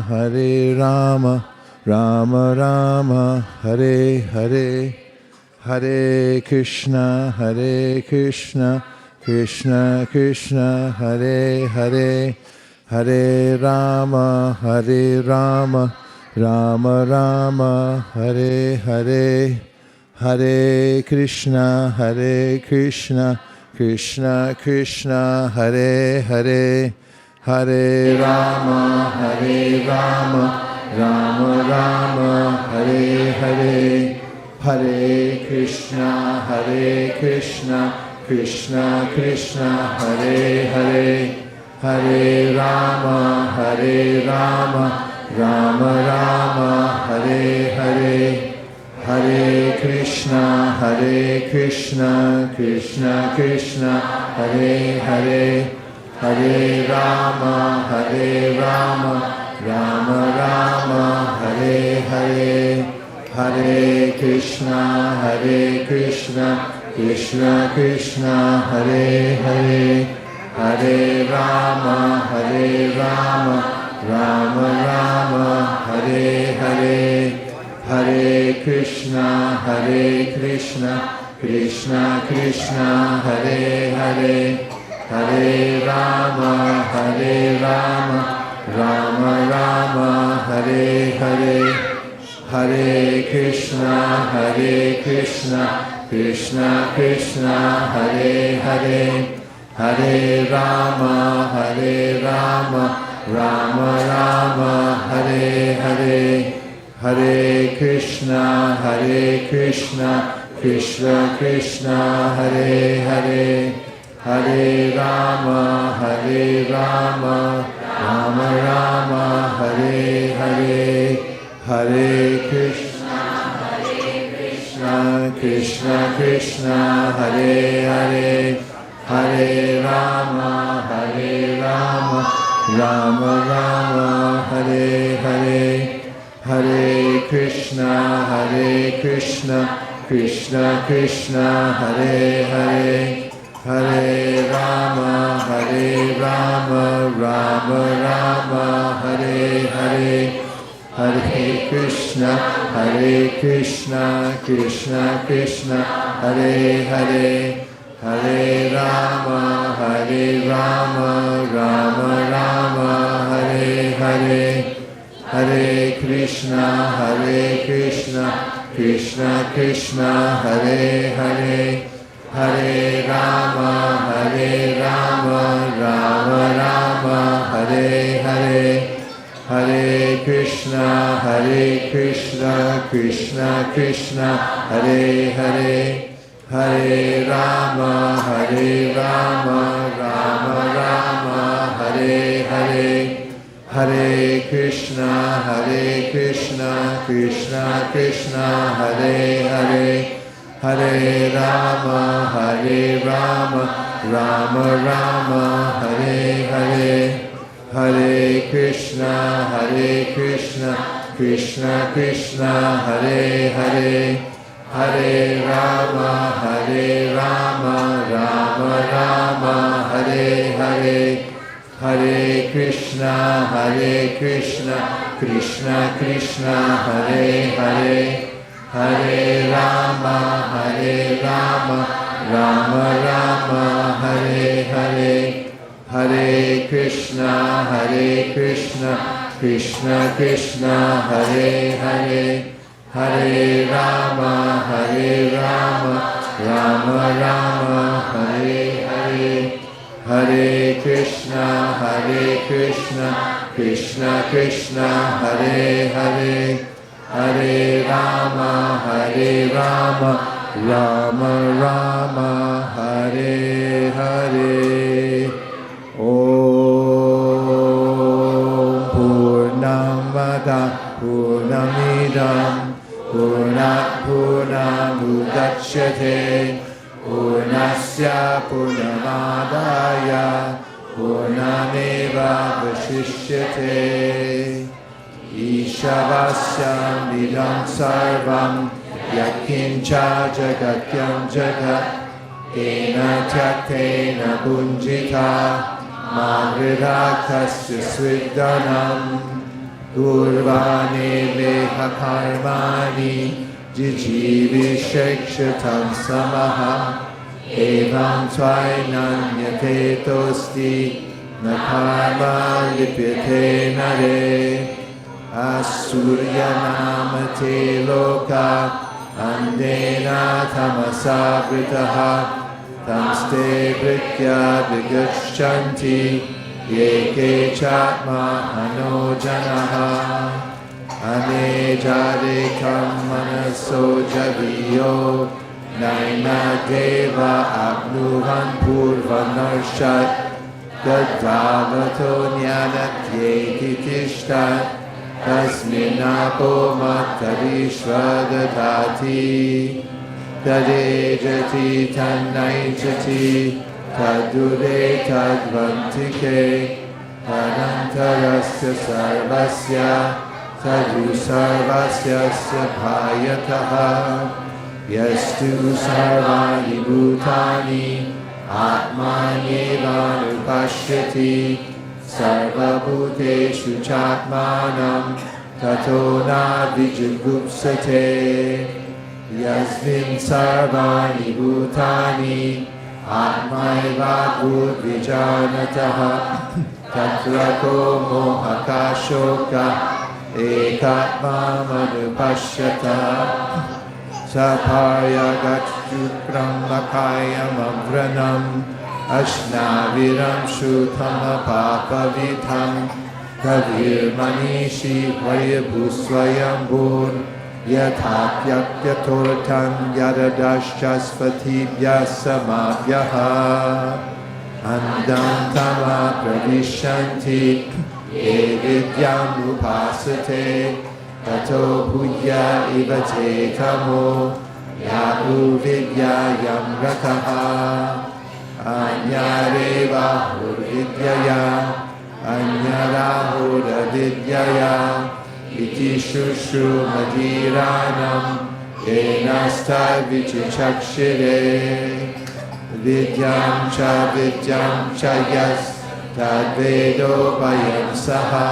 Hare Rama, Rama Rama, Hare Hare, Hare Krishna, Krishna Krishna, Hare Hare, Hare Rama, Rama Rama, Hare Hare, Hare Krishna, Krishna Krishna, Hare Hare, Hare Rama, Rama Rama, Hare Hare, Hare Krishna, Krishna Krishna, Hare Hare, Hare Rama, Rama Rama, Hare Hare, Hare Krishna, Krishna Krishna, Hare Hare, Hare Rama, Rama Rama, Hare Hare, Hare Krishna, Krishna Krishna, Hare Hare, Hare Rama, Rama Rama, Hare Hare, Hare Krishna, Krishna Krishna, Hare Hare, Hare Rama, Rama Rama, Hare Hare, Hare Krishna, Krishna Krishna, Hare Hare, Hare Rama, Rama Rama, Hare Hare, Hare Krishna, Krishna Krishna, Hare Hare, Hare Rama, Rama Rama, Hare Hare, Hare Krishna, Krishna Krishna, Hare Hare, Hare Rama, Rama Rama, Hare Hare, Hare Krishna, Krishna Krishna, Hare Hare, Hare Rama, Rama Rama, Hare Hare, Hare Krishna, Krishna Krishna, Hare Hare, Hare Rama, Rama Rama, Hare Hare, Hare Krishna, Krishna Krishna, Hare Hare, Hare Rama, Rama Rama, Hare Hare, Hare Krishna, Krishna Krishna, Hare Hare, Hare Rama, Rama Rama, Hare Hare, Hare Krishna, Krishna Krishna, Hare Hare, Hare Rama, Rama Rama, Hare Hare, Hare Krishna, Krishna Krishna, Hare Hare, Hare Rama, Rama Rama, Hare Hare, Hare Krishna, Krishna Krishna, Hare Hare, Hare Rama, Rama Rama, Hare Hare, Hare Krishna, Krishna Krishna, Hare Hare, Hare Rama, Rama Rama, Hare Hare, Hare Krishna, Krishna Krishna, Hare Hare, Hare Rama, Rama Rama, Hare Hare. Om Purnamada Purnamidam Purnat Purnamudachyate Purnasya Purnamadaya Purnameva Vashishyate Ishavasya Nidam Sarvam Yakincha Jagatyam Jagat Tena Tyaktena Bunjita Magridakasya Sviddanam Purvane leha karmani jijivishekshatam samaha evam tvainanyate tosti na karma lipyate nare asurya namate loka andena tamasa vritaha tamste vritya vigachanti yeke chatma anojanaha anejadekam manaso javiyo naina deva abnuvan purvanarshat gadavato nyanatyeti tishtat tasminapo mattarishvadadati tadejati tannaichati tadure tadvantike tadantarasya sarvasya tadu sarvasya bhayataha yastu sarvani bhutani atmanyevanupashyati sarvabhuteshu chatmanam tato navijugupsate yasmin sarvani bhutani atmaivabhut vijanataha tatrako mohakashoka ekatmamanupashyata saparyagatchukram lakayam avranam ashnaviram shutamapapavidham kavir manishi varyabhusvayambur yathapyapyatortam yadadaschasvatibhya samabhyaha andam tama pravishanti evidyam upasate tato bhujya ivate tamo yahu vidyayam rataha anyareva hurvidyaya anyarahura vidyaya iti shushu madiranam enastad vichichakshire vidyam cha yas tadvedo vayam saha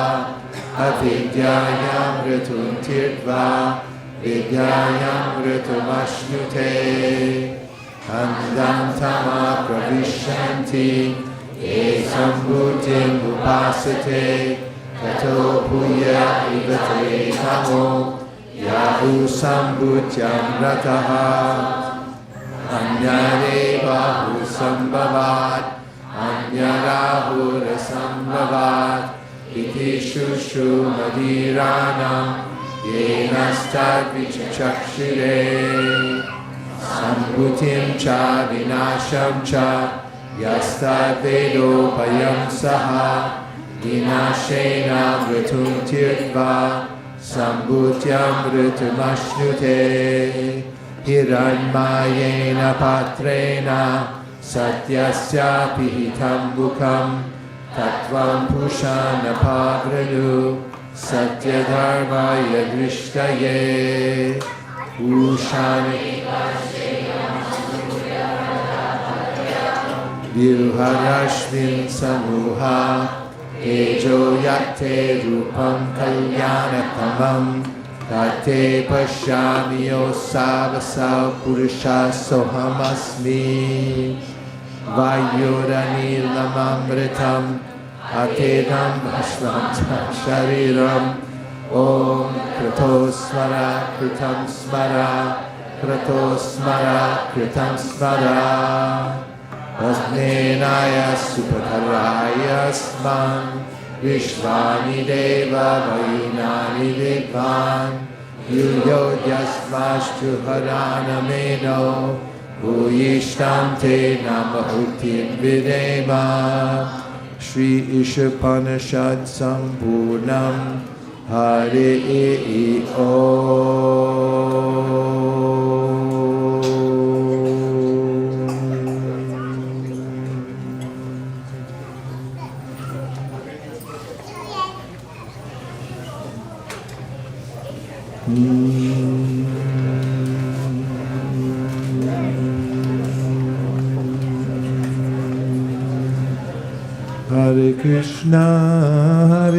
avidyayam ritum tirtva vidyayam ritumashnyute andam tama pravishanti ye sambhutim upasate tato bhuya ivate tamo yahu sambhutyam rataha anyarevahu sambhavat anyarahura sambhavat iti shushu madiranam yenastad vichakshire sambhutim cha vinasham cha yastad vedo payam saha vinashena vritum tirtva sambhutyam vritumashnyute hiranmayena patrena satyasya pihitam bukam tatvam pushana pavranu satyadharma yadrishtaye ushani Vyuharashvin samuha ejo yate rupam kalyanatamam tate pashyamiyo savasa purusha sohamasmi vayuranilamamritam atedam bhasvam shariram om kratosmara kritam smara kratosmara kritam smara Asmenaya supatharaya sman Vishvani deva vainani vidvan Yuyodyasmashtu haranameno Bhuyishtante namahutim videma Shri Ishopanishad Samburnam Hare Hare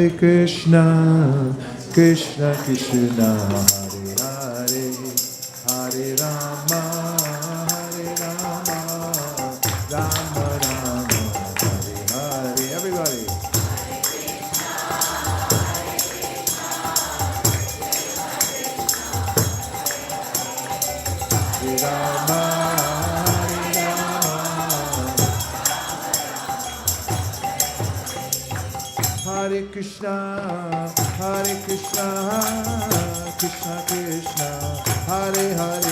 Krishna, Krishna Krishna Hare Hare, Hare Rama, Hare Rama, Rama Rama, Hare Hare. Everybody. Hare Rama, Hare Rama, Hare Krishna, Hare Krishna, Krishna Krishna, Hare Hare,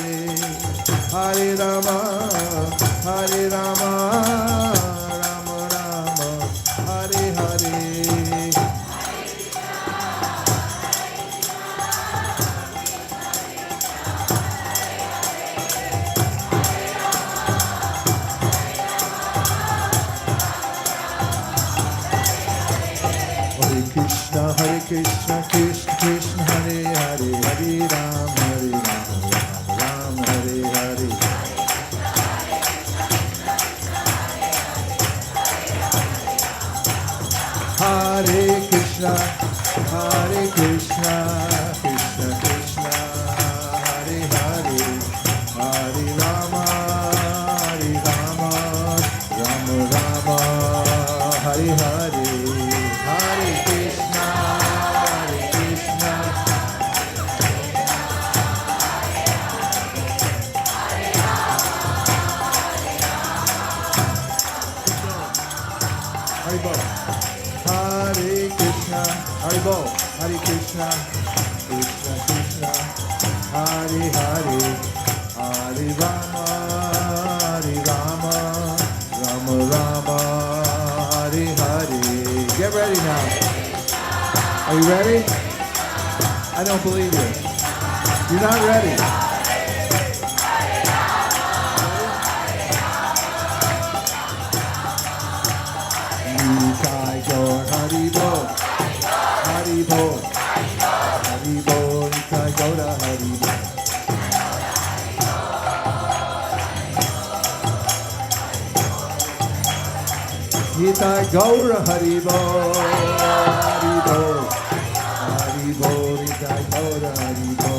Hare Rama, Hare Rama, Rama Rama, Hare Hare. Hare Krishna, Krishna Krishna, Hare Hare, Hare Ram, Hare Ram, Ram Ram, Hare Hare. Hare Krishna, Hare Krishna, Krishna Krishna, Hare Hare, Hare Rama, Hare Rama, Rama Rama, Hare Hare. Hare Krishna, Hare Krishna. Hare Krishna, Hare Hare Krishna, Krishna Krishna, Hare Hare, Hare Rama, Hare Rama, Rama Rama, Hare Hare. Get ready now. Are you ready? I don't believe you. You're not ready. Nitai Gaur Haribo, Haribo, Haribo, Nitai Gaura Haribo. Nitai Gaura Haribo, Haribo, Haribo, Nitai Gaura Haribo.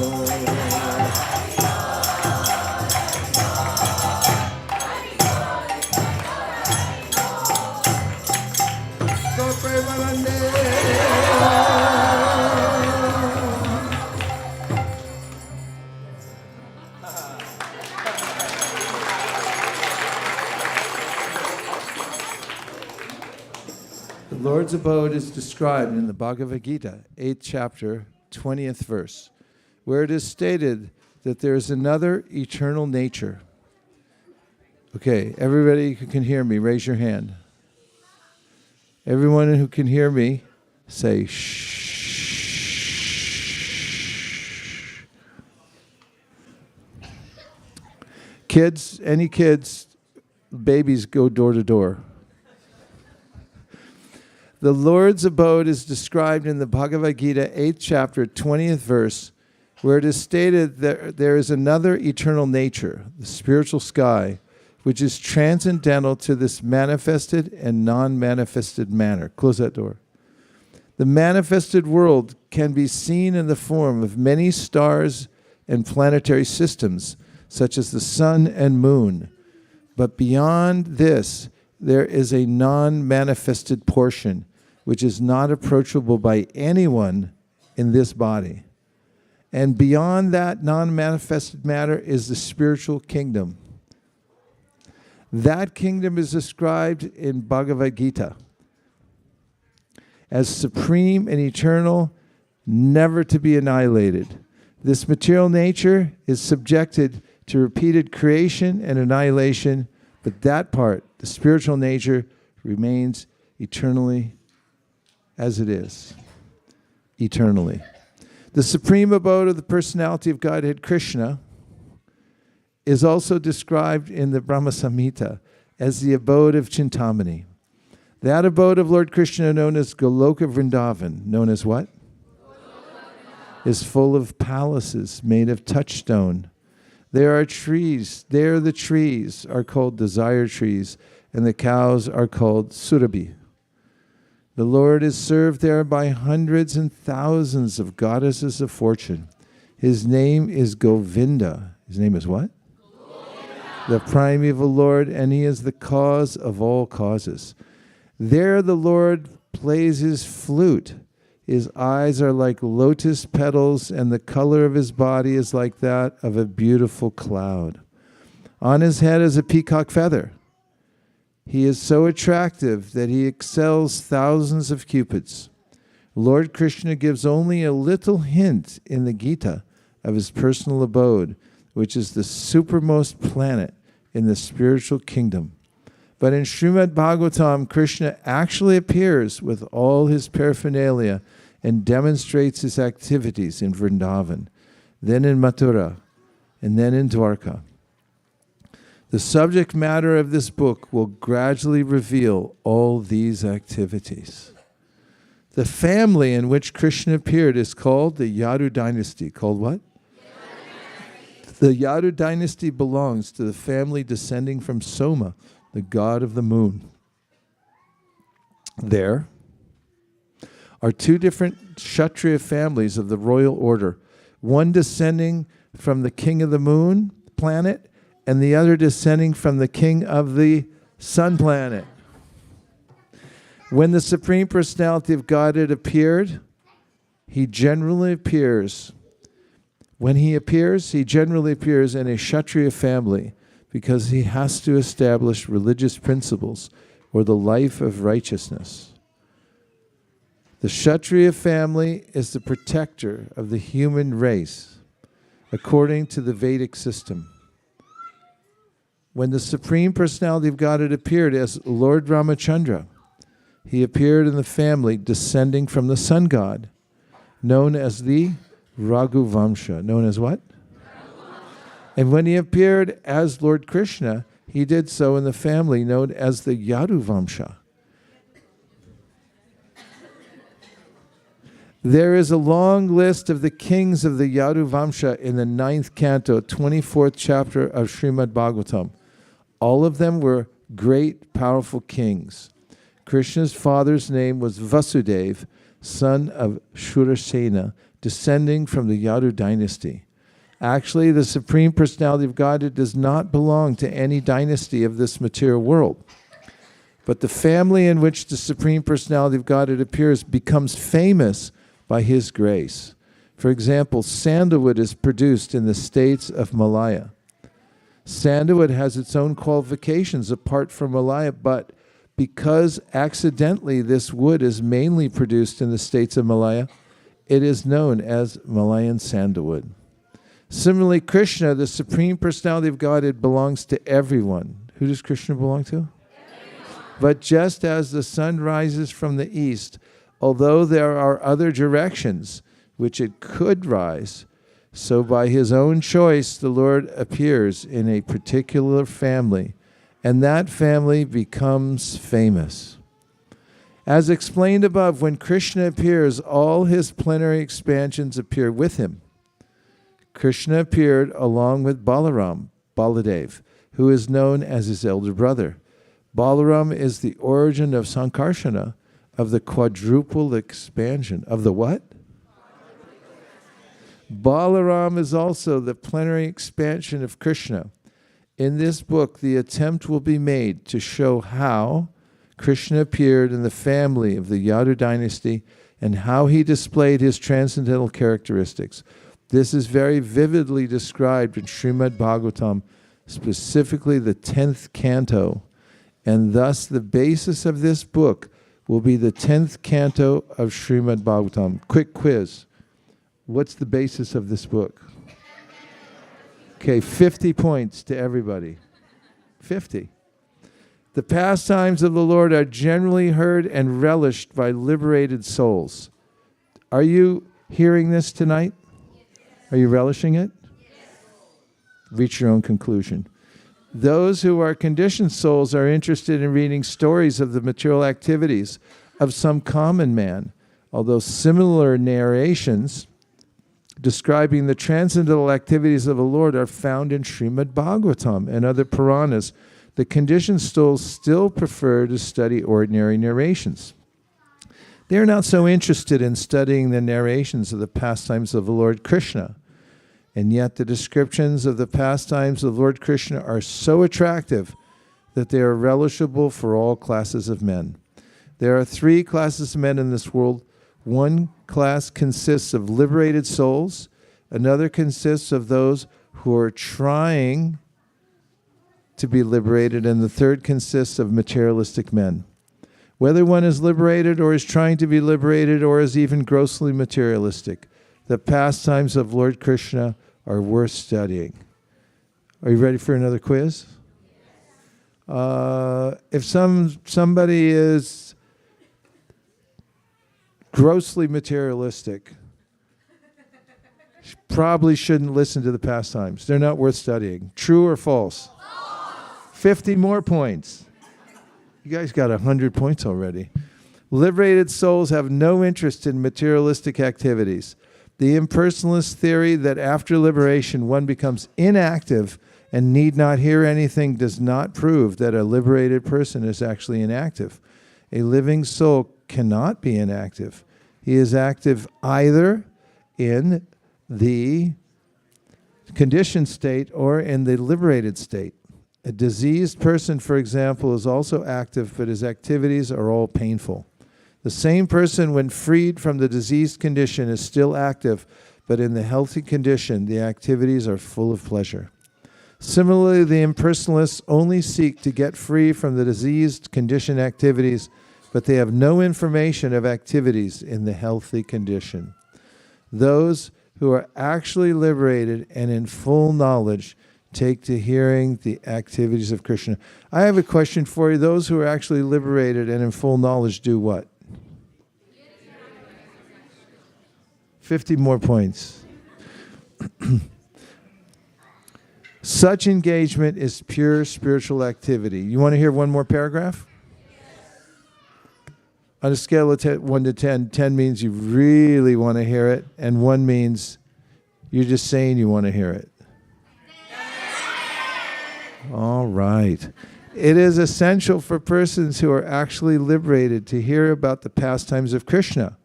The Lord's abode is described in the Bhagavad Gita, 8th chapter, 20th verse, where it is stated that there is another eternal nature. Okay, everybody who can hear me, raise your hand. Everyone who can hear me, say shh. Kids, any kids, babies go door to door. The Lord's abode is described in the Bhagavad Gita, 8th chapter, 20th verse, where it is stated that there is another eternal nature, the spiritual sky, which is transcendental to this manifested and non-manifested manner. Close that door. The manifested world can be seen in the form of many stars and planetary systems, such as the sun and moon. But beyond this, there is a non-manifested portion, which is not approachable by anyone in this body. And beyond that non-manifested matter is the spiritual kingdom. That kingdom is described in Bhagavad Gita as supreme and eternal, never to be annihilated. This material nature is subjected to repeated creation and annihilation, but that part, the spiritual nature, remains eternally as it is. Eternally. The supreme abode of the personality of Godhead, Krishna, is also described in the Brahma Samhita as the abode of Chintamani. That abode of Lord Krishna, known as Goloka Vrindavan, known as what? Is full of palaces made of touchstone. There are trees. There the trees are called desire trees, and the cows are called surabhi. The Lord is served there by hundreds and thousands of goddesses of fortune. His name is Govinda. His name is what? Govinda. The primeval Lord, and he is the cause of all causes. There the Lord plays his flute. His eyes are like lotus petals, and the color of his body is like that of a beautiful cloud. On his head is a peacock feather. He is so attractive that he excels thousands of cupids. Lord Krishna gives only a little hint in the Gita of his personal abode, which is the supermost planet in the spiritual kingdom. But in Srimad Bhagavatam, Krishna actually appears with all his paraphernalia and demonstrates his activities in Vrindavan, then in Mathura, and then in Dwarka. The subject matter of this book will gradually reveal all these activities. The family in which Krishna appeared is called the Yadu dynasty. Called what? The Yadu dynasty belongs to the family descending from Soma, the god of the moon. There are two different Kshatriya families of the royal order, one descending from the king of the moon planet, and the other descending from the king of the sun planet. When the Supreme Personality of Godhead appeared, he generally appears. When he appears, he generally appears in a Kshatriya family because he has to establish religious principles or the life of righteousness. The Kshatriya family is the protector of the human race according to the Vedic system. When the Supreme Personality of Godhead appeared as Lord Ramachandra, he appeared in the family descending from the sun god, known as the Raghuvamsha. Known as what? And when he appeared as Lord Krishna, he did so in the family known as the Yaduvamsha. There is a long list of the kings of the Yaduvamsha in the 9th canto, 24th chapter of Srimad Bhagavatam. All of them were great, powerful kings. Krishna's father's name was Vasudeva, son of Shurasena, descending from the Yadu dynasty. Actually, the Supreme Personality of Godhead does not belong to any dynasty of this material world. But the family in which the Supreme Personality of Godhead appears becomes famous by his grace. For example, sandalwood is produced in the states of Malaya. Sandalwood has its own qualifications apart from Malaya, but because accidentally this wood is mainly produced in the states of Malaya, it is known as Malayan sandalwood. Similarly, Krishna, the Supreme Personality of Godhead, belongs to everyone. Who does Krishna belong to? Everyone. But just as the sun rises from the east, although there are other directions which it could rise, so by his own choice the Lord appears in a particular family, and that family becomes famous. As explained above, when Krishna appears, all his plenary expansions appear with him. Krishna appeared along with Balaram, Baladev, who is known as his elder brother. Balaram is the origin of Sankarsana, of the quadruple expansion. Of the what? Balaram is also the plenary expansion of Krishna. In this book, the attempt will be made to show how Krishna appeared in the family of the Yadu dynasty and how he displayed his transcendental characteristics. This is very vividly described in Srimad Bhagavatam, specifically the 10th canto, and thus the basis of this book will be the 10th canto of Srimad Bhagavatam. Quick quiz. What's the basis of this book? Okay, 50 points to everybody. 50. The pastimes of the Lord are generally heard and relished by liberated souls. Are you hearing this tonight? Are you relishing it? Reach your own conclusion. Those who are conditioned souls are interested in reading stories of the material activities of some common man, although similar narrations describing the transcendental activities of the Lord are found in Srimad Bhagavatam and other Puranas. The conditioned souls still prefer to study ordinary narrations. They are not so interested in studying the narrations of the pastimes of the Lord Krishna. And yet the descriptions of the pastimes of Lord Krishna are so attractive that they are relishable for all classes of men. There are 3 classes of men in this world. One class consists of liberated souls. Another consists of those who are trying to be liberated. And the third consists of materialistic men. Whether one is liberated or is trying to be liberated or is even grossly materialistic, the pastimes of Lord Krishna are worth studying. Are you ready for another quiz? If somebody is grossly materialistic, probably shouldn't listen to the pastimes. They're not worth studying. True or false? 50 more points. You guys got 100 points already. Liberated souls have no interest in materialistic activities. The impersonalist theory that after liberation one becomes inactive and need not hear anything does not prove that a liberated person is actually inactive. A living soul cannot be inactive. He is active either in the conditioned state or in the liberated state. A diseased person, for example, is also active, but his activities are all painful. The same person, when freed from the diseased condition, is still active, but in the healthy condition, the activities are full of pleasure. Similarly, the impersonalists only seek to get free from the diseased condition activities, but they have no information of activities in the healthy condition. Those who are actually liberated and in full knowledge take to hearing the activities of Krishna. I have a question for you. Those who are actually liberated and in full knowledge do what? 50 more points. Such engagement is pure spiritual activity. You want to hear one more paragraph? On a scale of 1 to 10, 10 means you really want to hear it, and 1 means you're just saying you want to hear it. All right. It is essential for persons who are actually liberated to hear about the pastimes of Krishna.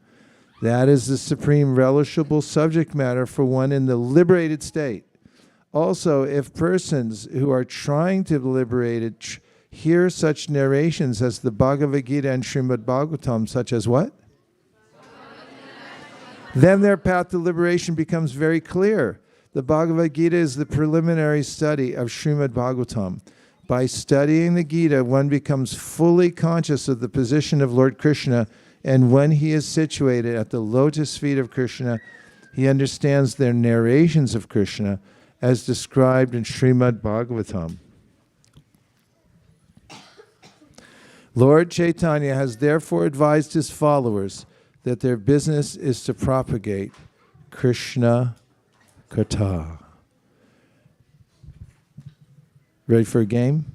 That is the supreme relishable subject matter for one in the liberated state. Also, if persons who are trying to be liberated hear such narrations as the Bhagavad Gita and Srimad Bhagavatam, such as what? Then their path to liberation becomes very clear. The Bhagavad Gita is the preliminary study of Srimad Bhagavatam. By studying the Gita, one becomes fully conscious of the position of Lord Krishna, and when he is situated at the lotus feet of Krishna, he understands their narrations of Krishna as described in Srimad Bhagavatam. Lord Chaitanya has therefore advised his followers that their business is to propagate Krishna Katha. Ready for a game?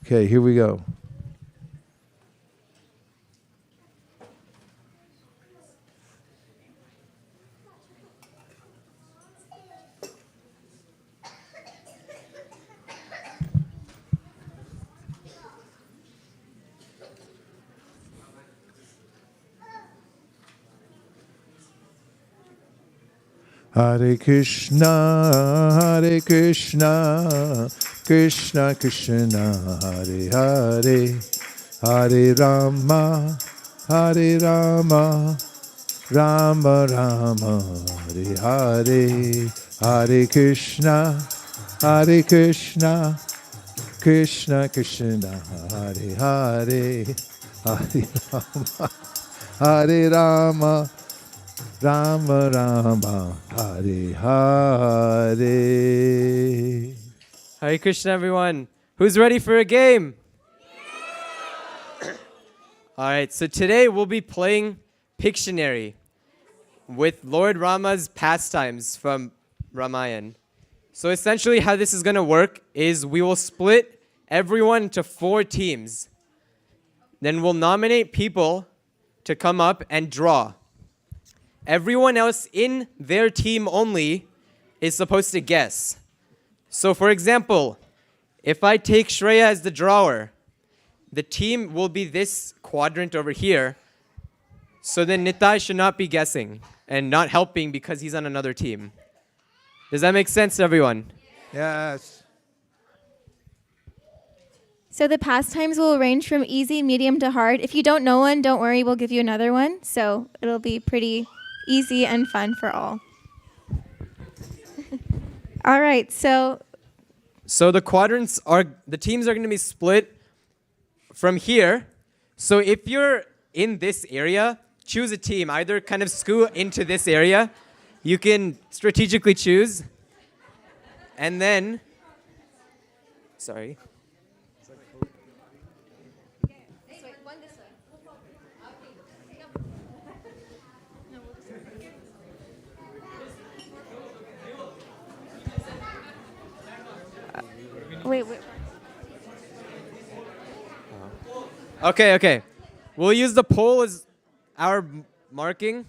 Okay, here we go. Hare Krishna, Krishna Krishna, Hare Hare, Hare Rama, Rama Rama, Hare Hare, Hare Krishna, Krishna Krishna, Hare Hare, Hare Rama, Rama Rama, Hare Hare. Hare Krishna, everyone. Who's ready for a game? All right, so today we'll be playing Pictionary with Lord Rama's pastimes from Ramayana. So essentially how this is going to work is we will split everyone into 4 teams. Then we'll nominate people to come up and draw. Everyone else in their team only is supposed to guess. So for example, if I take Shreya as the drawer, the team will be this quadrant over here, So then Nitai should not be guessing and not helping because he's on another team. Does that make sense to everyone? Yes. So the pastimes will range from easy, medium to hard. If you don't know one, don't worry, we'll give you another one. So it'll be pretty easy and fun for all. All right, so the quadrants the teams are going to be split from here. So if you're in this area, choose a team. Either kind of scoot into this area. You can strategically choose. And then, sorry. Wait. Okay. We'll use the pole as our marking.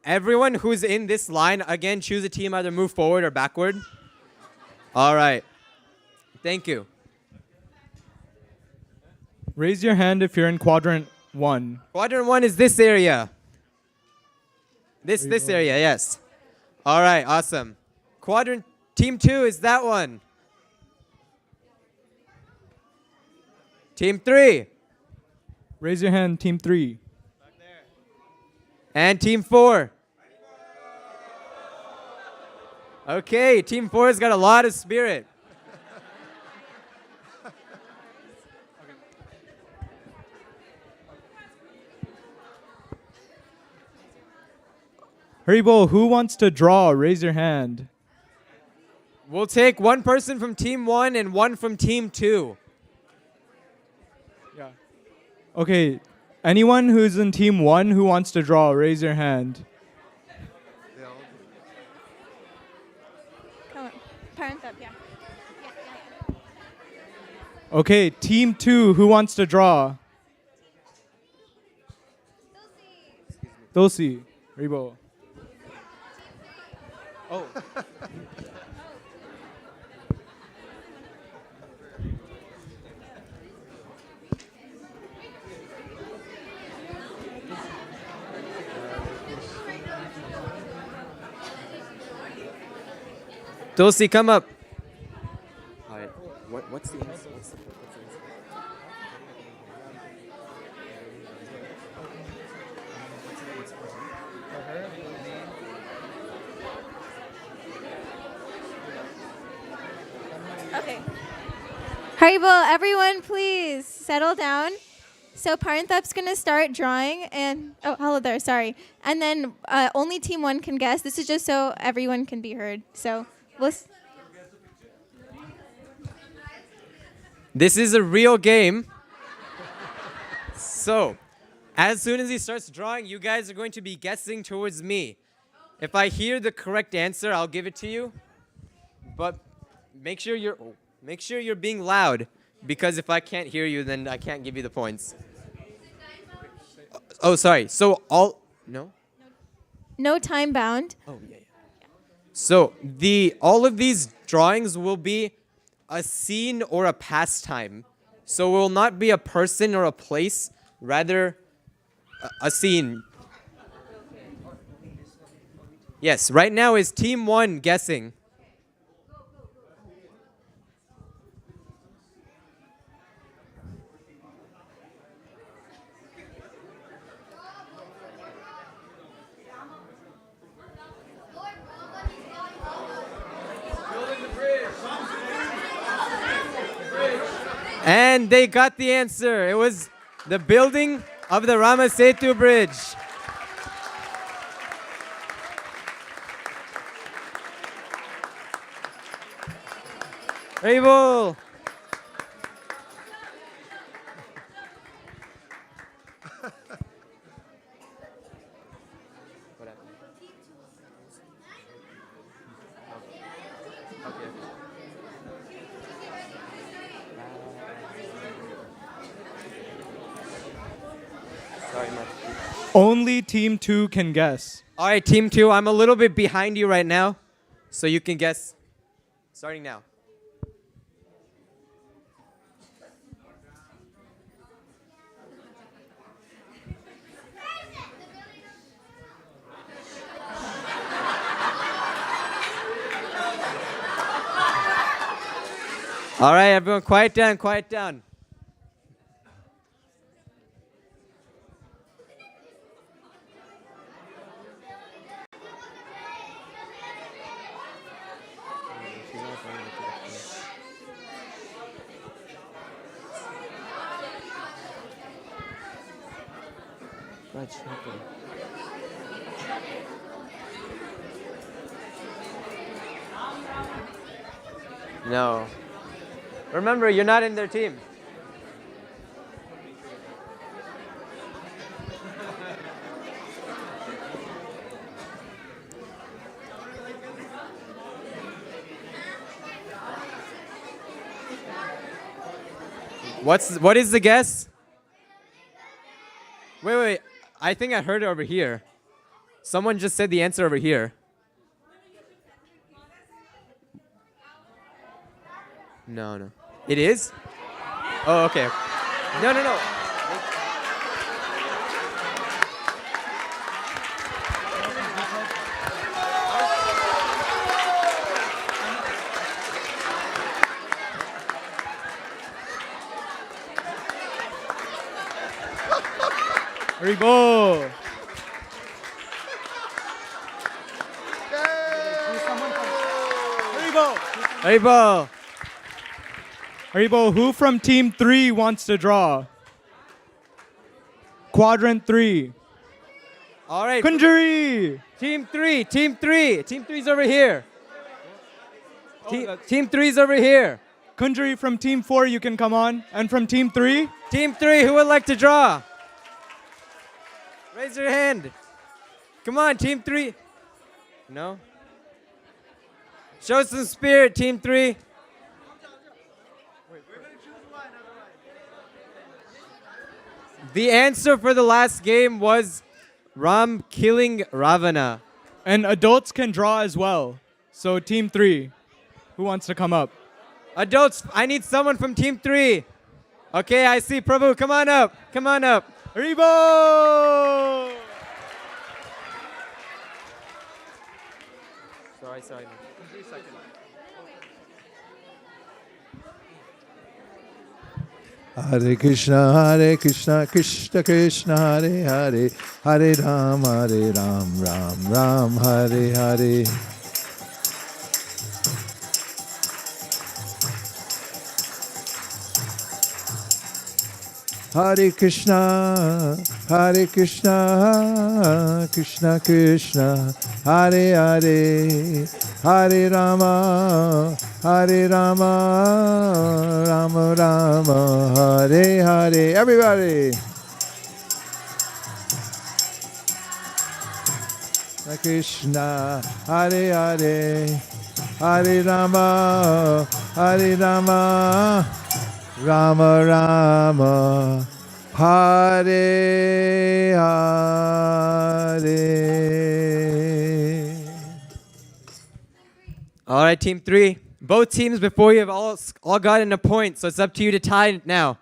Everyone who's in this line, again, choose a team, either move forward or backward. All right. Thank you. Raise your hand if you're in quadrant 1. Quadrant 1 is this area. This area, yes. All right, awesome. Quadrant team 2 is that one. Team 3. Raise your hand, team 3. And team 4. Okay, team 4 has got a lot of spirit. Haribo, who wants to draw? Raise your hand. We'll take one person from team 1 and one from team 2. Yeah. Okay, anyone who's in team 1 who wants to draw, raise your hand. Come on. Parent up, yeah. Okay, team 2, who wants to draw? Dosi. Haribo. Oh. Dosi, come up. All right. What's the answer? Okay. Haribo, everyone please settle down. So Paranthap's going to start drawing and, oh, hello there, sorry. And then only team 1 can guess. This is just so everyone can be heard. So This is a real game. So, as soon as he starts drawing, you guys are going to be guessing towards me. If I hear the correct answer, I'll give it to you. But make sure you're being loud, because if I can't hear you, then I can't give you the points. Oh, sorry. So no time bound. Oh, yeah. So all of these drawings will be a scene or a pastime. So it will not be a person or a place, rather a scene. Yes, right now is team 1 guessing. And they got the answer. It was the building of the Rama Setu Bridge. Haribo. Only team 2 can guess. All right, team 2, I'm a little bit behind you right now, so you can guess. Starting now. All right, everyone, quiet down, quiet down. No. Remember, you're not in their team. What is the guess? Wait. I think I heard it over here. Someone just said the answer over here. No. It is? Oh, okay. No. Haribo. Haribo. Haribo, who from team 3 wants to draw? Quadrant 3. All right. Kunjuri. Team 3. Team 3's over here. Team 3's over here. Kunjuri from team 4, you can come on. And from team 3? Team 3, who would like to draw? Raise your hand. Come on, team 3. No? Show some spirit, team 3. The answer for the last game was Ram killing Ravana. And adults can draw as well. So team 3, who wants to come up? Adults, I need someone from team 3. Okay, I see Prabhu. Come on up. Haribo! Sorry. 3 seconds. Hare Krishna, Krishna Krishna, Hare Hare, Hare Ram, Ram, Hare Hare. Hare Krishna, Krishna Krishna, Hare Hare, Hare Rama, Rama Rama, Hare Hare. Everybody. Krishna, Hare Hare, Hare Rama, Rama Rama, Hare Hare. All right, team 3. Both teams before you have all gotten a point, so it's up to you to tie it now.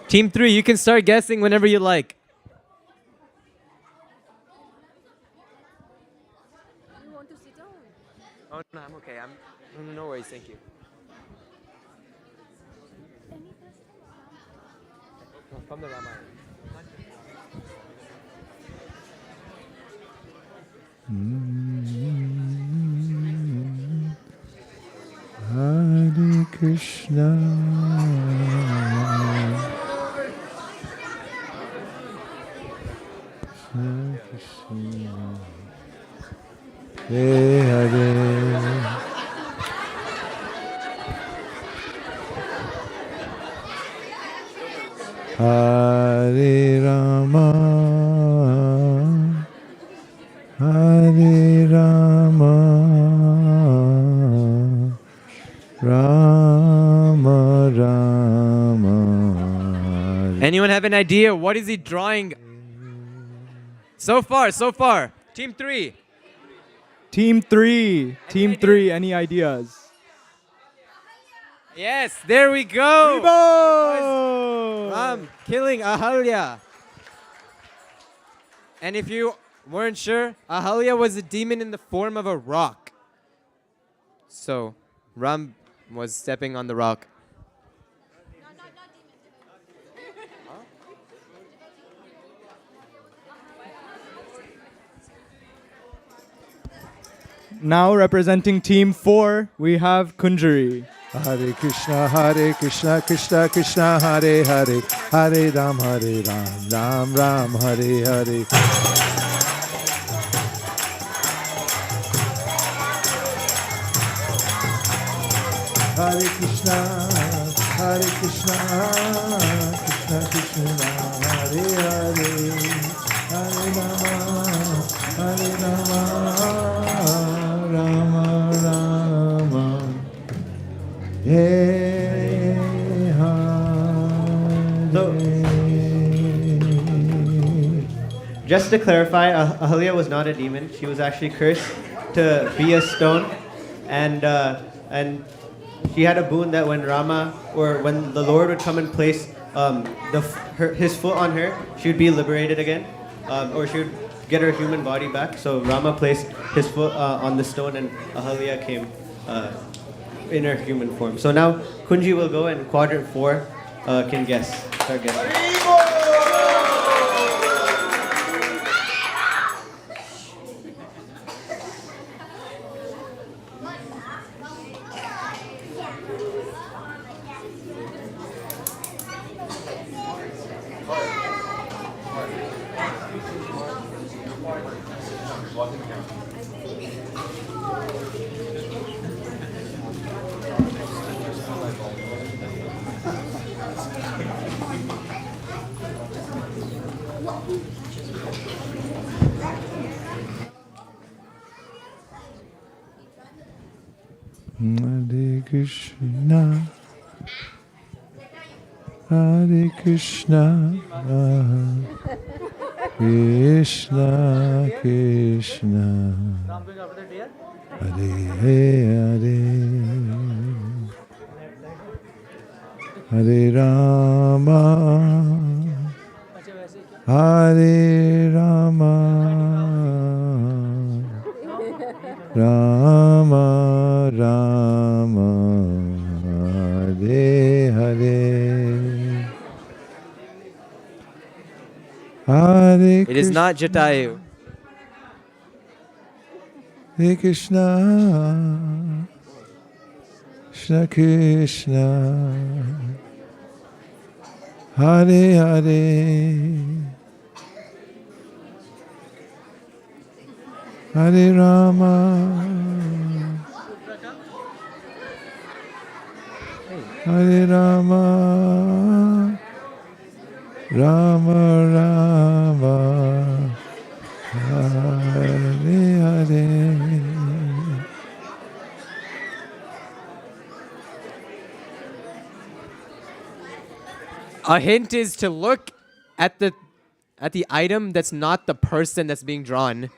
Team 3, you can start guessing whenever you like. You want to sit down? Oh, no, I'm okay. No worries, thank you. From the Ramayana. Hare Krishna. Hare Hare, Hare Rama, Hare Rama, Rama Rama. Anyone have an idea? What is he drawing? So far. Team 3. Team 3, any ideas? Yes, there we go. Haribo! Ram killing Ahalya. And if you weren't sure, Ahalya was a demon in the form of a rock. So, Ram was stepping on the rock. Now representing team 4, we have Kunjari. Hare Krishna, Krishna Krishna, Hare Hare, Hare Ram, Ram Ram, Hare Hare. Hare Krishna, Krishna Krishna, Hare Hare, Hare Rama, Rama Rama. Hey, Just to clarify, Ahalya was not a demon. She was actually cursed to be a stone, and she had a boon that when Rama or when the Lord would come and place his foot on her, she would be liberated again, or she would get her human body back. So Rama placed his foot on the stone, and Ahalya came in her human form. So now Kunji will go, and quadrant 4 can guess. Start guessing. Hare Krishna, Hare Krishna, Krishna Krishna, Hare Hare, Hare Rama, Hare Rama, Rama Rama, Hare Hare, Hare It is not Jatayu. Hare Krishna, Krishna Krishna, Hare Hare, Hare Rama, Hare Rama, Rama Rama, Hare Hare. A hint is to look at the item that's not the person that's being drawn.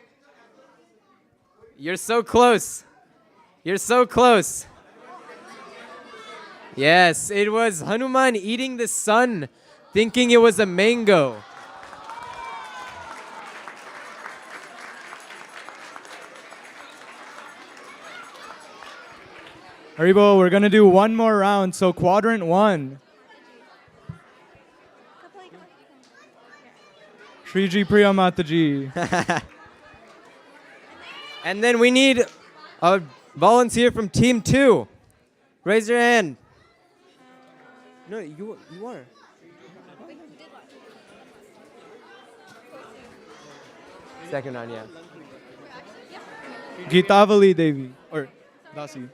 You're so close. You're so close. Yes, it was Hanuman eating the sun, thinking it was a mango. Haribo, we're gonna do one more round, so quadrant 1. Shriji Priya Mataji. And then we need a volunteer from team 2. Raise your hand. No, you are. Second round, yeah. Geetavali Devi. Or Dasi.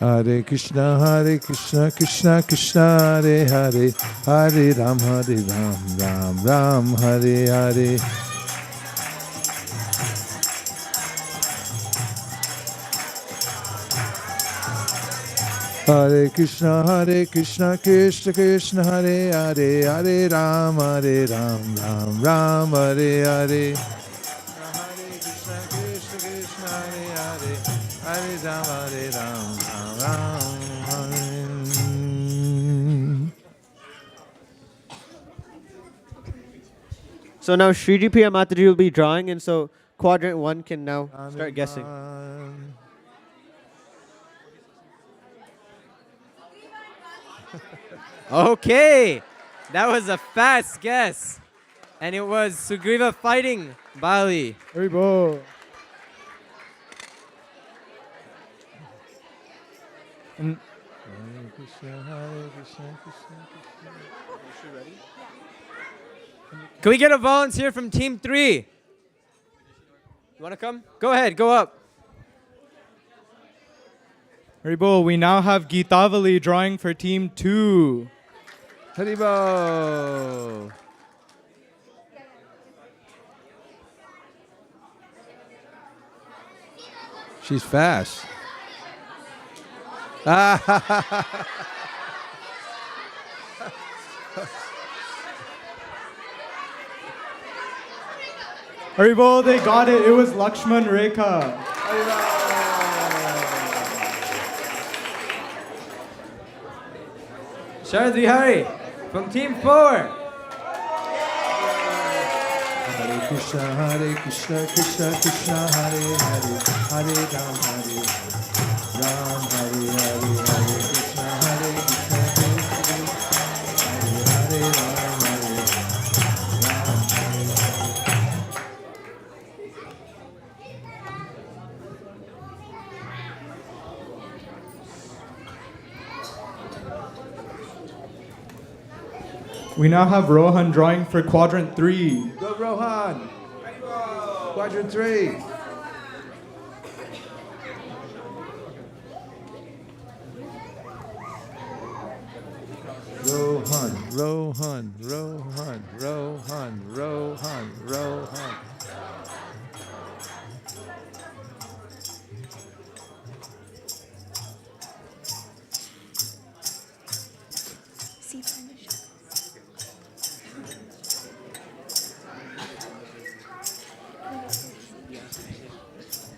Hare Krishna, Krishna Krishna, Hare Hare, Hare Ram, Ram Ram, Hare Hare. Hare Krishna, Krishna Krishna, Hare Hare, Hare Ram, Ram Ram, Hare Hare. Hare Krishna, Krishna Krishna, Hare Hare, Hare Ram, Ram Ram. So now Sriji Priya Mataji will be drawing, and so quadrant 1 can now start guessing. Okay, that was a fast guess. And it was Sugriva fighting Bali. Haribo. And Hare Krishna, Hare Krishna, Krishna Krishna. Can we get a volunteer from Team 3? You want to come? Go ahead, go up. Haribo, we now have Geetavali drawing for Team 2. Haribo. She's fast. Haribo, they got it. It was Lakshman Rekha. Sharad Vihari from Team 4. Hare Krishna, Krishna Krishna, Hare Hare, Hare Ram, Ram, Hare Hare, Hare Krishna, Krishna, Hare Hare, Ram, We now have Rohan drawing for quadrant 3. Go Rohan. Quadrant 3. Rohan, Rohan, Rohan, Rohan, Rohan, Rohan.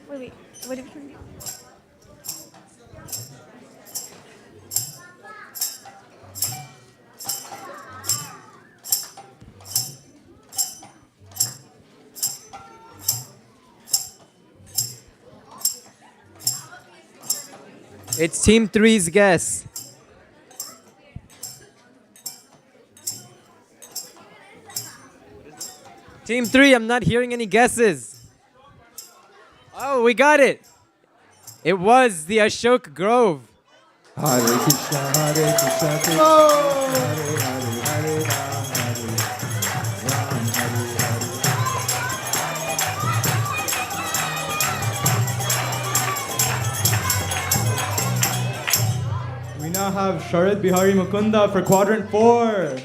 Wait, what did we do? It's Team 3's guess. Team 3, I'm not hearing any guesses. Oh, we got it. It was the Ashok Grove. Hare Krishna, Krishna Hare Hare, Hare Ram, Ram, Hare Hare. We now have Sharad Bihari Mukunda for quadrant 4.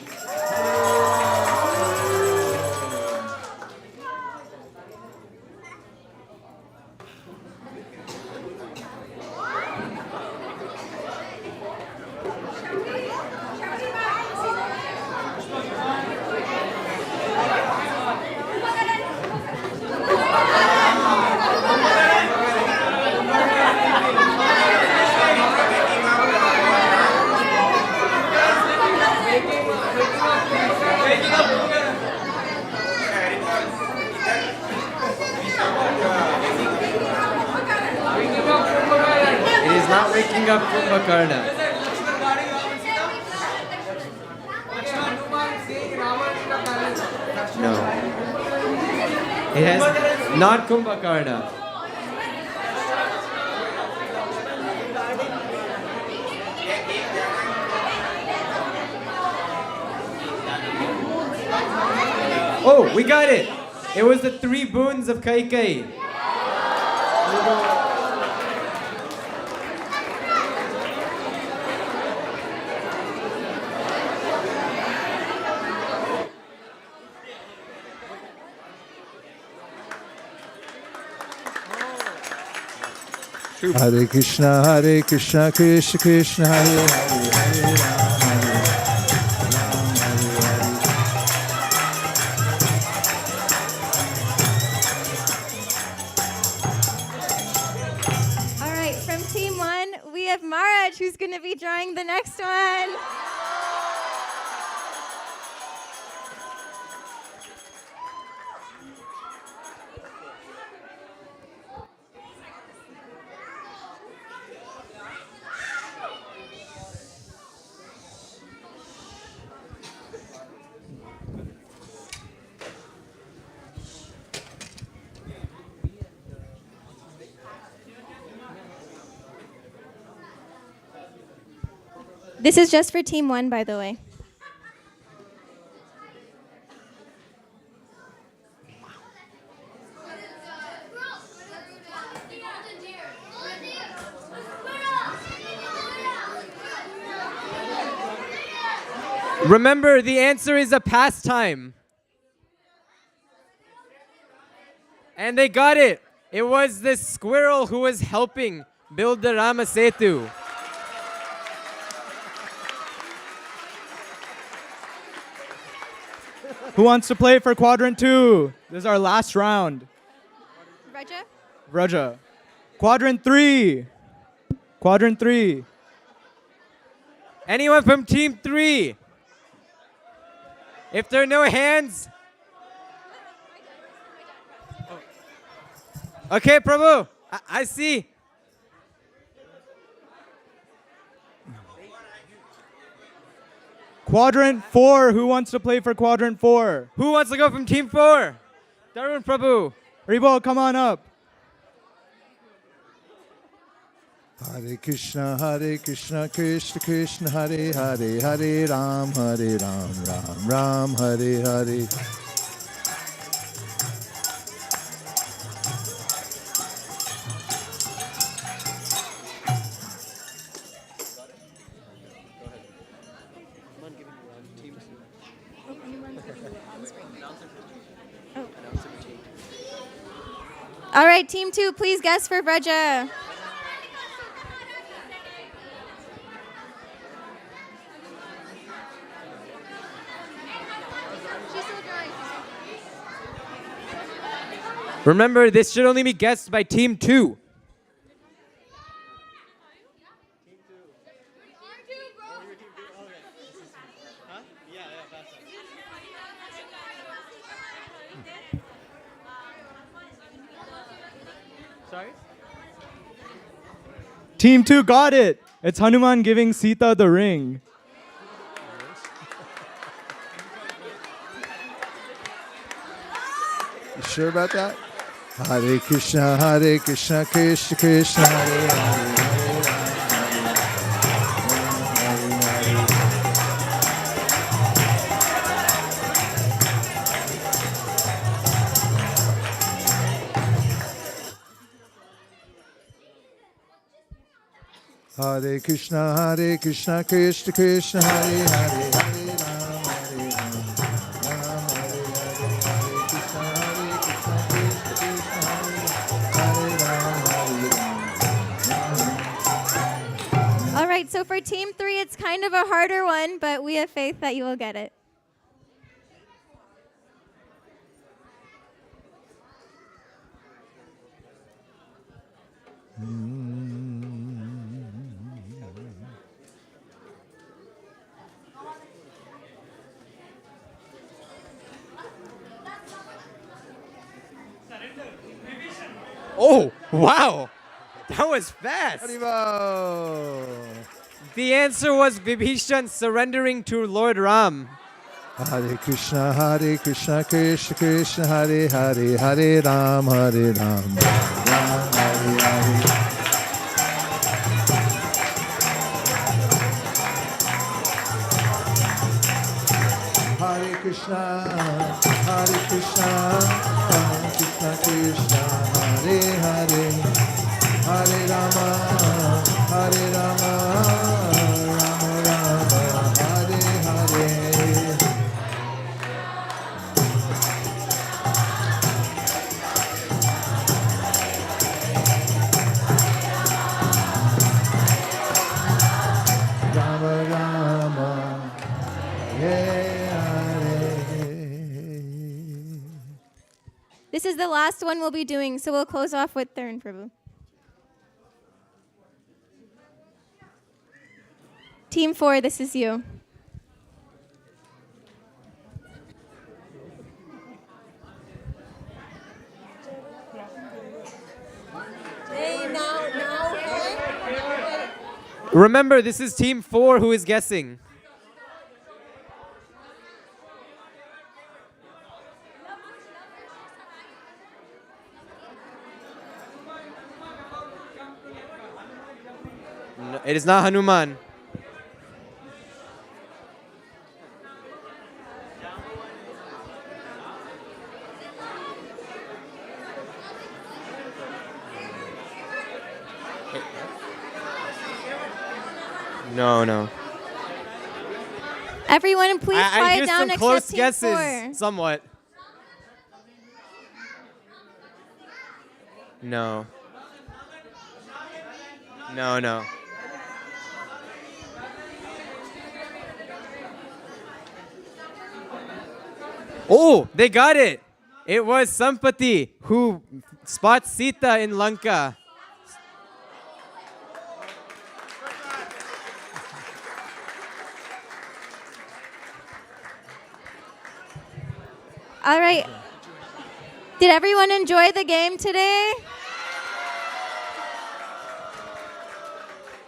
It is not waking up Kumbhakarna. No. It has not Kumbhakarna. Oh, we got it. It was the 3 boons of Kaikai. Hare Krishna, Krishna Krishna, Hare Hare, Hare All right, from Team 1, we have Maraj, who's going to be drawing the next one. This is just for Team 1, by the way. Remember, the answer is a pastime. And they got it. It was the squirrel who was helping build the Rama Setu. Who wants to play for quadrant 2? This is our last round. Raja? Raja. Quadrant 3. Quadrant 3. Anyone from Team 3? If there are no hands. Okay, Prabhu. I see. Quadrant 4. Who wants to play for quadrant 4? Who wants to go from Team 4? Darun Prabhu. Ribo, come on up. Hare Krishna, Krishna Krishna, Hare Hare, Hare Ram, Ram Ram, Hare Hare. All right, Team 2, please guess for Raja. Remember, this should only be guessed by Team 2. Sorry? Team 2 got it. It's Hanuman giving Sita the ring. You sure about that? Hare Krishna, Krishna Krishna, Hare Hare. Hare Krishna, Krishna Krishna, Hare Hare, Hare Ram, Ram Hare Hare, Hare Krishna, All right, so for Team 3, it's kind of a harder one, but we have faith that you will get it. Oh, wow. That was fast. Haribo. The answer was Vibhishan surrendering to Lord Ram. Hare Krishna, Krishna Krishna, Hare Hare, Hare Ram, Ram Hare Hare. Hare Krishna, Krishna Krishna, Hare Hare, Hare Rama, Rama Rama, Hare Hare. This is the last one we'll be doing, so we'll close off with Tharan Prabhu. Team 4, this is you. Remember, this is team 4 who is guessing. No, it is not Hanuman. No. Everyone, please I quiet hear down some except close Team guesses, 4. somewhat. No. Oh, they got it. It was Sampati who spots Sita in Lanka. All right. Did everyone enjoy the game today?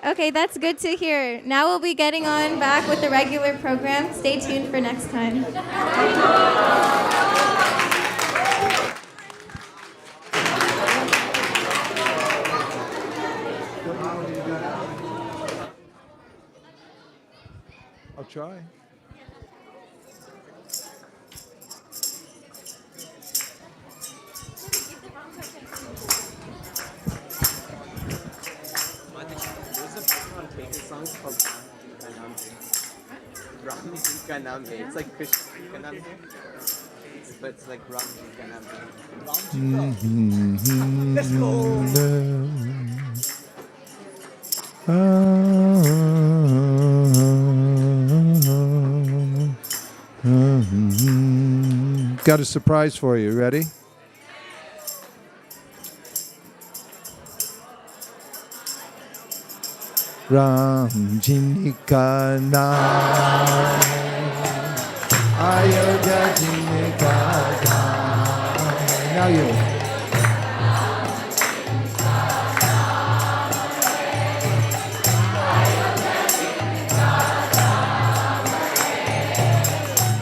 Okay, that's good to hear. Now we'll be getting on back with the regular program. Stay tuned for next time. I'll try. It's like Krishna ka naam hai, but it's like Ram ji ka naam hai. Let's go. Got a surprise for you. Ready? Ram Jinika Naam Ayodhya Jinika Naam. Now you.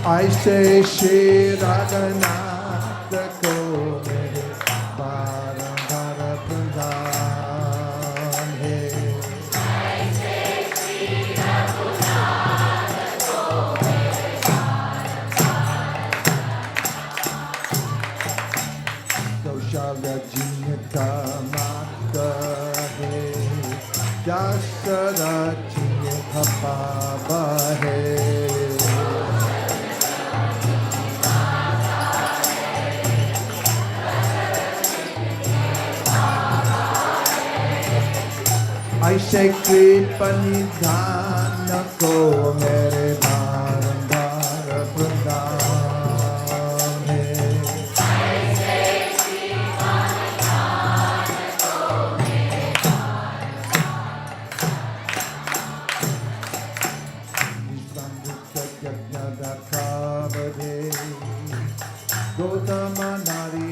I say Shri Radhanath ko mere Bharat Pradhan hai. Gaushala Jinka Mata hai, Dasara Jinka Baba hai. I say Kripa Nidhana ko mere Bharat Pradhan hai. Gautama Nari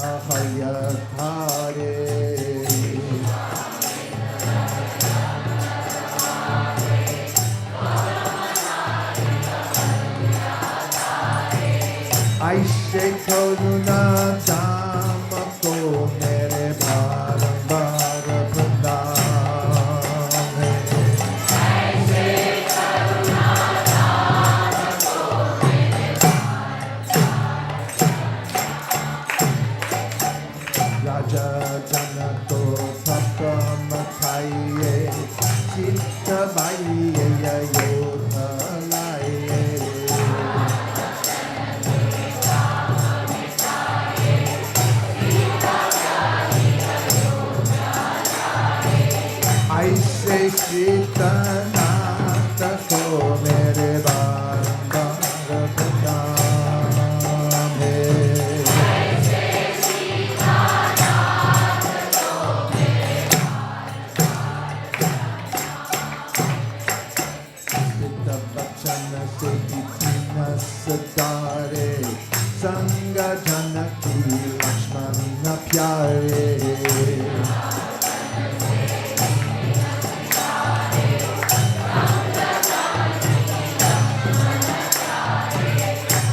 Ahayatare. I say Karuna Dhamma ko mere Bharat Pradhan hai. Raja Janato Pakamataye Sita Baiye Yodhalaye. I say Sita Nata ko mere Bharat Pradhan hai. Ranga Janaki Lakshmana Pyare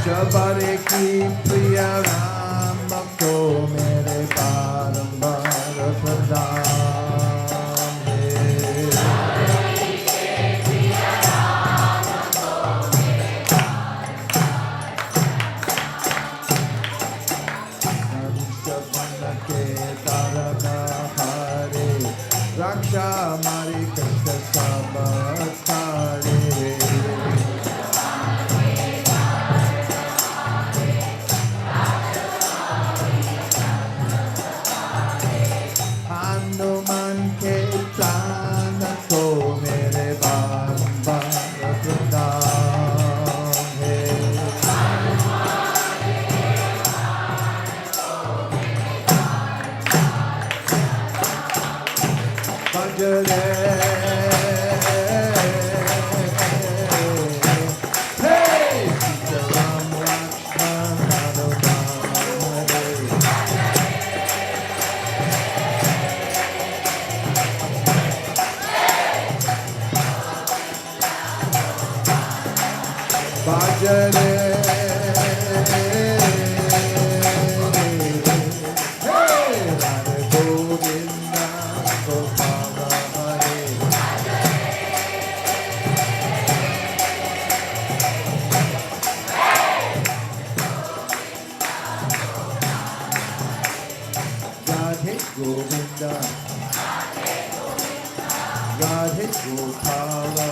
Jabare ki priya Rama ko mere barambar pradam hai Raksha Mari Krishna Sabatare Hanuman ke prana ko mere barambar pradam hai Bhajale Hey Sita Ram Lakshmana Hare Bhajale Hey Radha Govinda Gopala Hare Radhe Govinda Radhe Gopala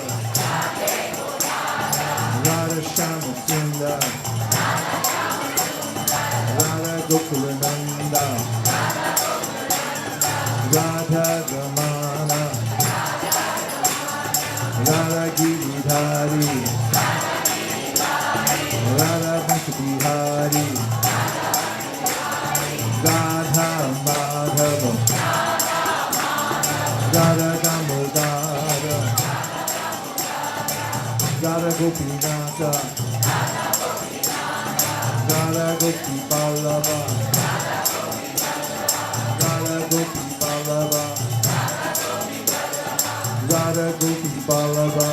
Radha Shama Sundar Radha Gokulananda Radha Gamana Radha Giridhari Radha Bhaktibihari Radha Madhava Radha Damodara Radha Gopinatha Radha Gopi Ballabha Radha Gopi Ballabha Radha Gopi Ballabha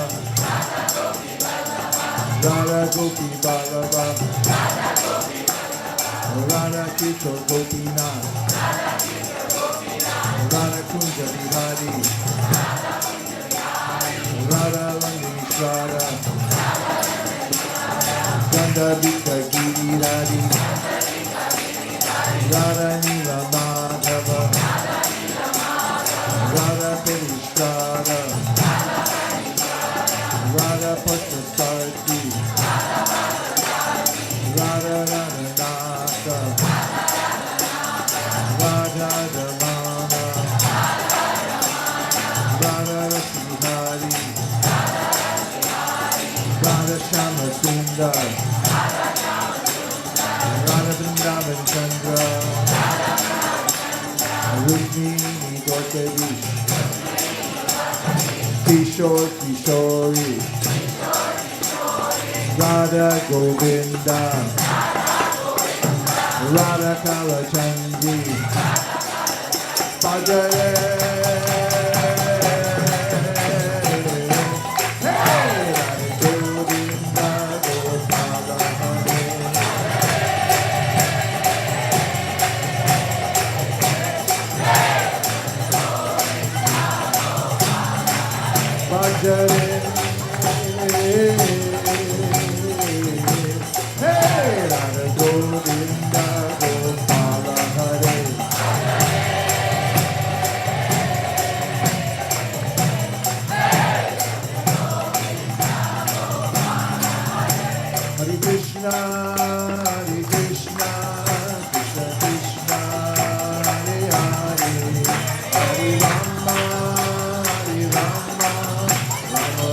Radha Gopi Ballabha Radha Kishore Gopinath Radha Kunja Bihari Radha Langeshwara Gandharvika Girirari Radha Nila Madhava Radha Perishkara Radha Pastasarti Radha Rananatha Radha Damana Radha Rasihari Radha Shama Sundar Radha Vrindavan Chandra Rukmini Gautami Kishore Kishori Radha Govinda Radha Kalachandi Bhajare Bhajare Hey Radha Govinda Gopala Hare Hare Krishna Krishna Krishna Hare Hare Hare Rama Rama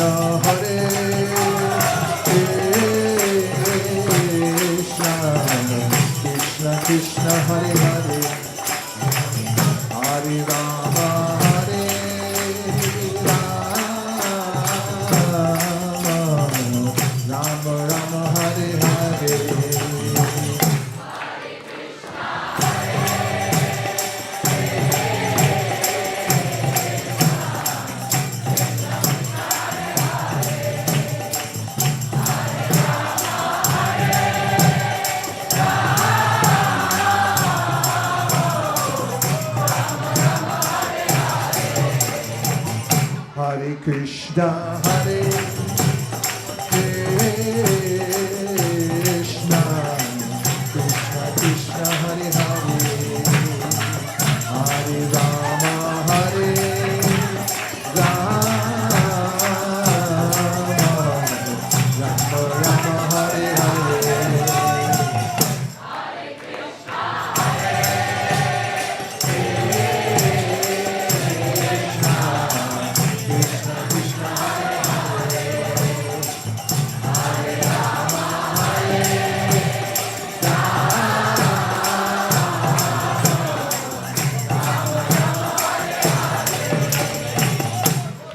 Krishna, Hare Krishna, Krishna Krishna, Hare Hare, Hare Rama, Hare Rama, Rama Rama, Hare Hare.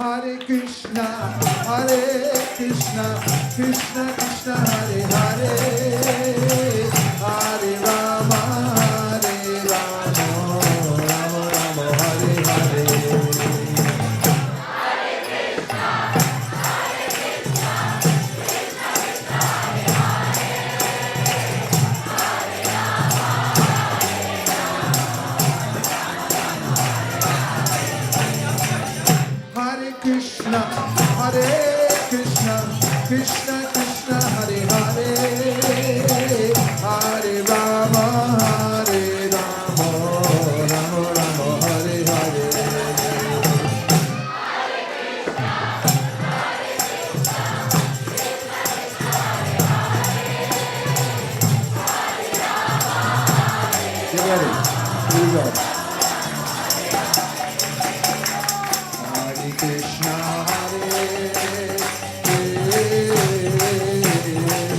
Hare Krishna, Hare Krishna, Krishna Krishna, Hare Hare, Hare Rama, Hare Rama, Rama Rama, Hare Hare. Hare Krishna, Hare Krishna, Krishna Krishna, Hare Hare, Hare Rama, Hare Rama, Rama Rama, Hare Hare. Hare Krishna, Hare Krishna, Krishna Krishna, Hare Hare, Hare Rama, Hare Rama, Rama Rama, Hare Hare. Get ready. Here we go. Hare Krishna, Hare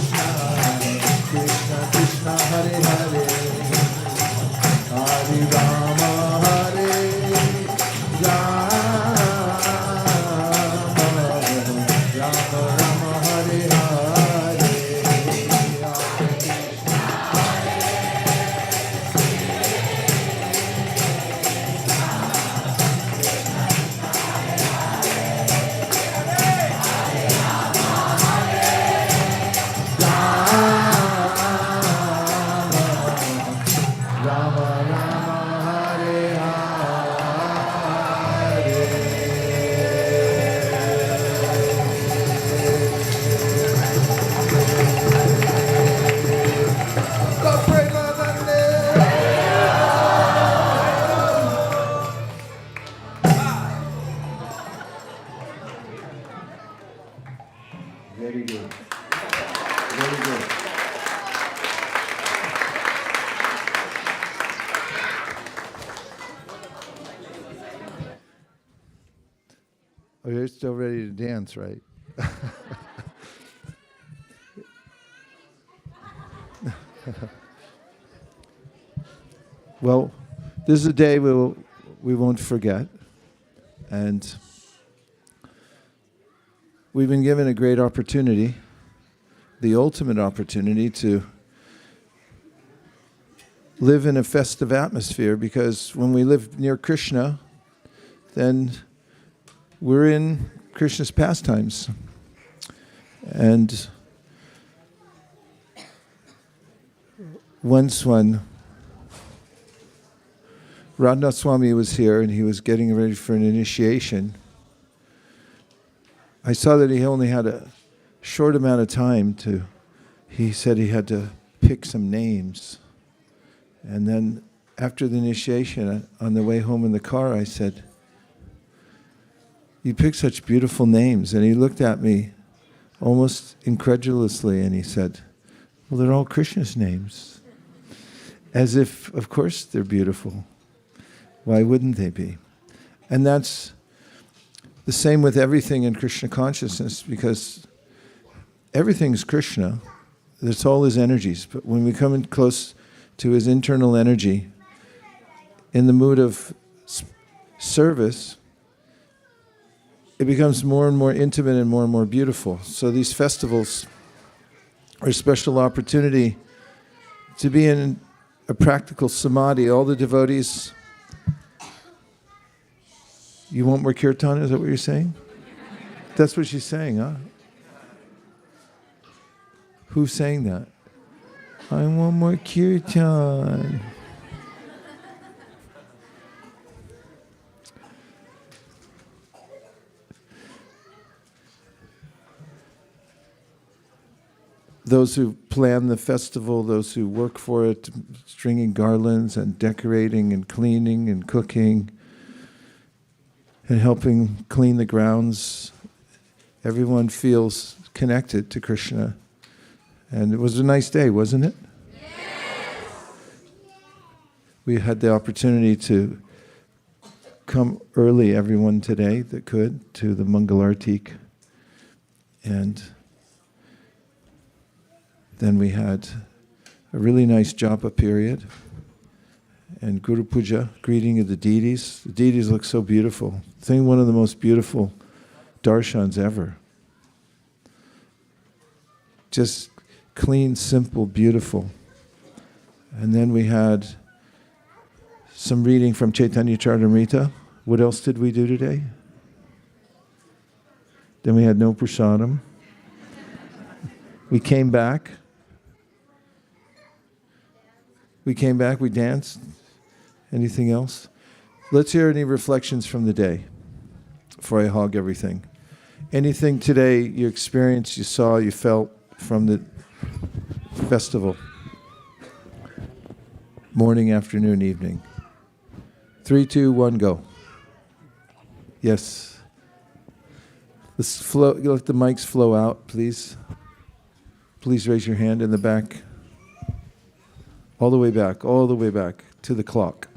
Krishna, Krishna Krishna, Hare Hare, Hare Rama, Hare Rama, Rama Rama, Hare Hare, Hare Krishna. Rama Rama, Hare Hare. Go pray, Very good. Very good. Oh, you're still ready to dance, right? Well, this is a day we won't forget. And we've been given a great opportunity, the ultimate opportunity to live in a festive atmosphere, because when we live near Krishna, then we're in Krishna's pastimes. And once when Radhanath Swami was here and he was getting ready for an initiation, I saw that he only had a short amount of time he said he had to pick some names. And then after the initiation, on the way home in the car, I said, "You pick such beautiful names." And he looked at me almost incredulously and he said, "Well, they're all Krishna's names." As if, of course, they're beautiful. Why wouldn't they be? And that's The same with everything in Krishna consciousness, because everything is Krishna. It's all his energies. But when we come in close to his internal energy, in the mood of service, it becomes more and more intimate and more beautiful. So these festivals are a special opportunity to be in a practical samadhi. All the devotees, you want more kirtan, is that what you're saying? That's what she's saying, huh? Who's saying that? I want more kirtan. Those who plan the festival, those who work for it, stringing garlands and decorating and cleaning and cooking and helping clean the grounds, everyone feels connected to Krishna. And it was a nice day, wasn't it? Yes. We had the opportunity to come early, everyone today that could, to the Mangalartik. And then we had a really nice japa period and Guru Puja, greeting of the deities. The deities look so beautiful. I think one of the most beautiful darshans ever. Just clean, simple, beautiful. And then we had some reading from Chaitanya Charitamrita. What else did we do today? Then we had no prasadam. We came back. We danced. Anything else? Let's hear any reflections from the day before I hog everything. Anything today you experienced, you saw, you felt from the festival? Morning, afternoon, evening. 3, 2, 1, go. Yes. Let's flow, let the mics flow out, please. Please raise your hand in the back. All the way back to the clock.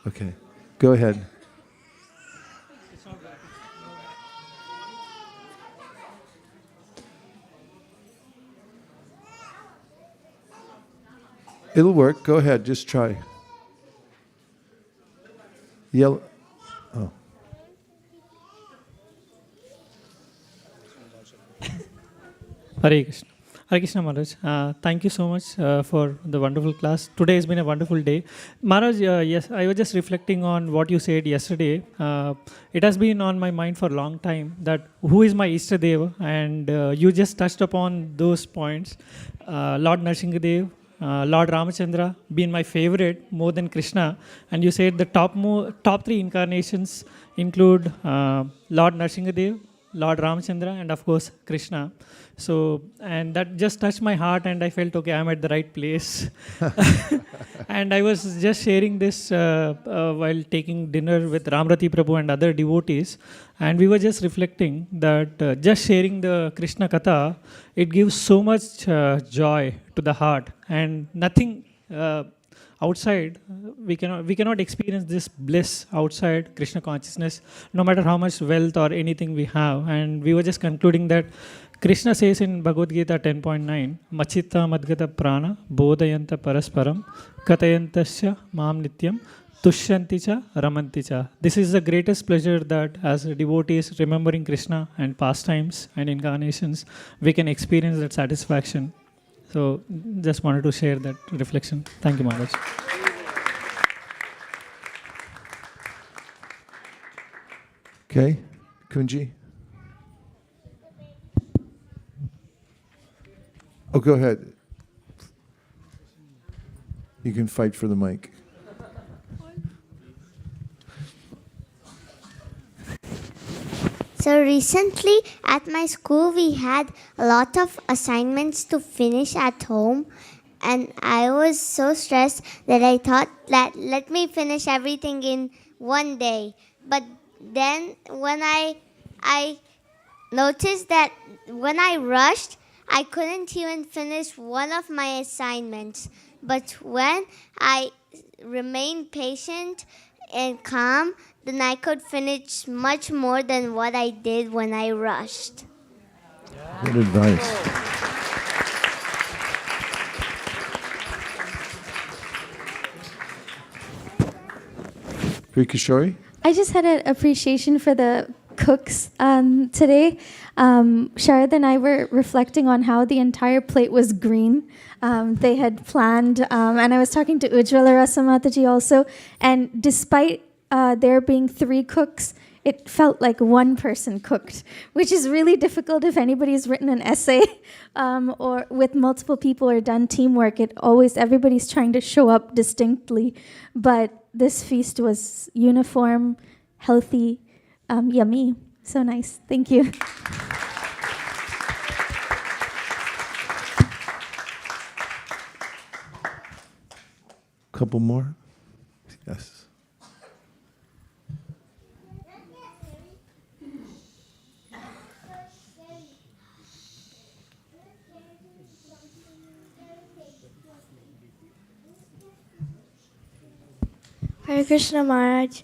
Okay, go ahead. It'll work. Go ahead. Just try. Yell. Oh. Hare Krishna. Hare Krishna Maharaj. Thank you so much for the wonderful class. Today has been a wonderful day. Maharaj, yes, I was just reflecting on what you said yesterday. It has been on my mind for a long time that who is my Ishtadeva, and you just touched upon those points. Lord Nrsimhadev, Lord Ramachandra being my favorite more than Krishna, and you said the top 3 incarnations include Lord Nrsimhadev, Lord Ramachandra, and of course Krishna. So, and that just touched my heart, and I felt, okay, I'm at the right place. And I was just sharing this while taking dinner with Ramrati Prabhu and other devotees, and we were just reflecting that just sharing the Krishna Katha, it gives so much joy to the heart, and nothing outside, we cannot experience this bliss outside Krishna consciousness, no matter how much wealth or anything we have. And we were just concluding that Krishna says in Bhagavad Gita 10.9, Machitta Madgata Prana Bodhayanta Parasparam Katayantasya Mam Nityam Tushyanticha Ramanticha. This is the greatest pleasure that as devotees remembering Krishna and pastimes and incarnations, we can experience that satisfaction. So just wanted to share that reflection. Thank you, Maharaj. Okay, Kunji. Oh, go ahead. You can fight for the mic. So recently at my school we had a lot of assignments to finish at home, and I was so stressed that I thought that let me finish everything in one day. But then when I noticed that when I rushed, I couldn't even finish one of my assignments. But when I remained patient and calm, then I could finish much more than what I did when I rushed. Good advice. Prikishori? I just had an appreciation for the cooks today. Sharad and I were reflecting on how the entire plate was green. They had planned, and I was talking to Ujjwala Rasamataji also, and despite there being 3 cooks, it felt like one person cooked, which is really difficult if anybody's written an essay or with multiple people or done teamwork. Everybody's trying to show up distinctly. But this feast was uniform, healthy, yummy. So nice. Thank you. Couple more? Yes. Hare Krishna Maharaj.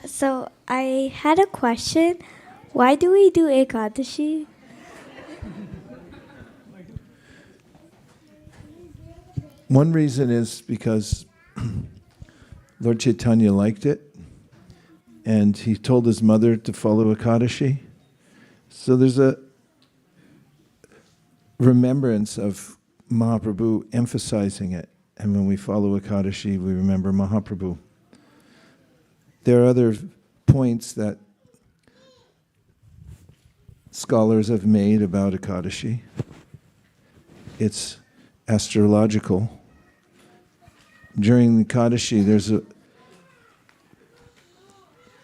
So I had a question. Why do we do Ekadashi? One reason is because Lord Chaitanya liked it, and he told his mother to follow Ekadashi. So there's a remembrance of Mahaprabhu emphasizing it. And when we follow Ekadashi, we remember Mahaprabhu. There are other points that scholars have made about Ekadashi. It's astrological. During the Ekadashi, there's a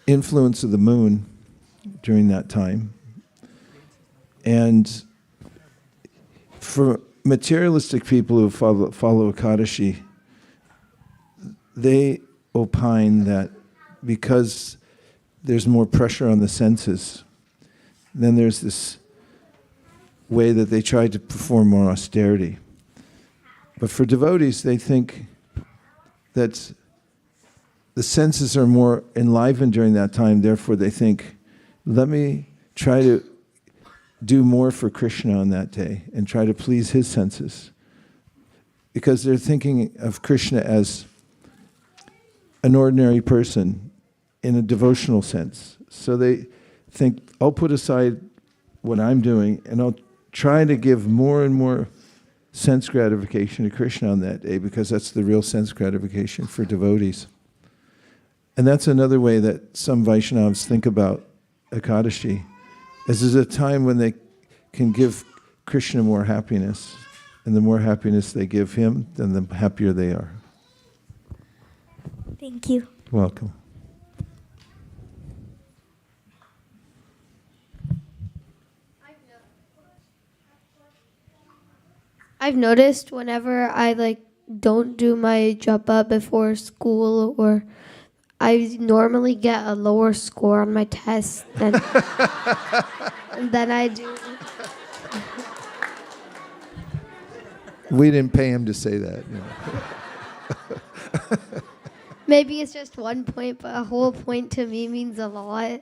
influence of the moon during that time. And for materialistic people who follow Ekadashi, they opine that because there's more pressure on the senses, then there's this way that they try to perform more austerity. But for devotees, they think that the senses are more enlivened during that time, therefore they think, let me try to do more for Krishna on that day and try to please his senses. Because they're thinking of Krishna as an ordinary person in a devotional sense. So they think, I'll put aside what I'm doing and I'll try to give more and more sense gratification to Krishna on that day, because that's the real sense gratification for devotees. And that's another way that some Vaishnavas think about Ekadashi, as is a time when they can give Krishna more happiness. And the more happiness they give him, then the happier they are. Thank you. Welcome. I've noticed whenever I don't do my japa before school, or I normally get a lower score on my test than I do. We didn't pay him to say that. Maybe it's just 1 point, but a whole point to me means a lot.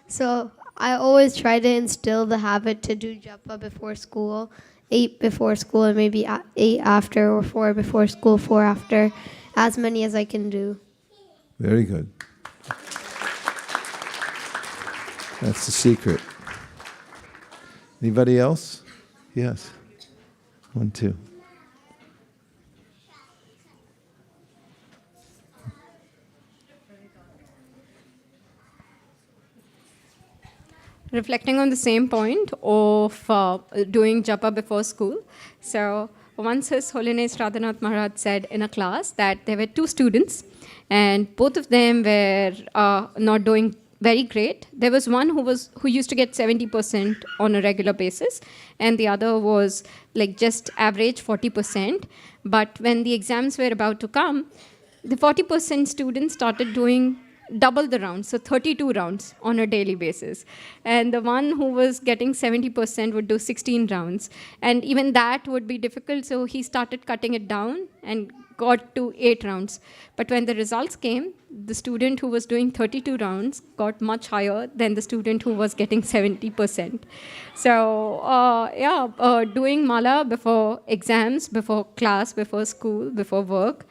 So I always try to instill the habit to do japa before school, 8 before school, and maybe 8 after, or 4 before school, 4 after, as many as I can do. Very good. That's the secret. Anybody else? Yes. 1, 2. Reflecting on the same point of doing japa before school. So once His Holiness Radhanath Maharaj said in a class that there were 2 students and both of them were not doing very great. There was one who used to get 70% on a regular basis, and the other was just average 40%. But when the exams were about to come, the 40% students started doing double the rounds, so 32 rounds on a daily basis. And the one who was getting 70% would do 16 rounds. And even that would be difficult, so he started cutting it down and got to 8 rounds. But when the results came, the student who was doing 32 rounds got much higher than the student who was getting 70%. So, doing mala before exams, before class, before school, before work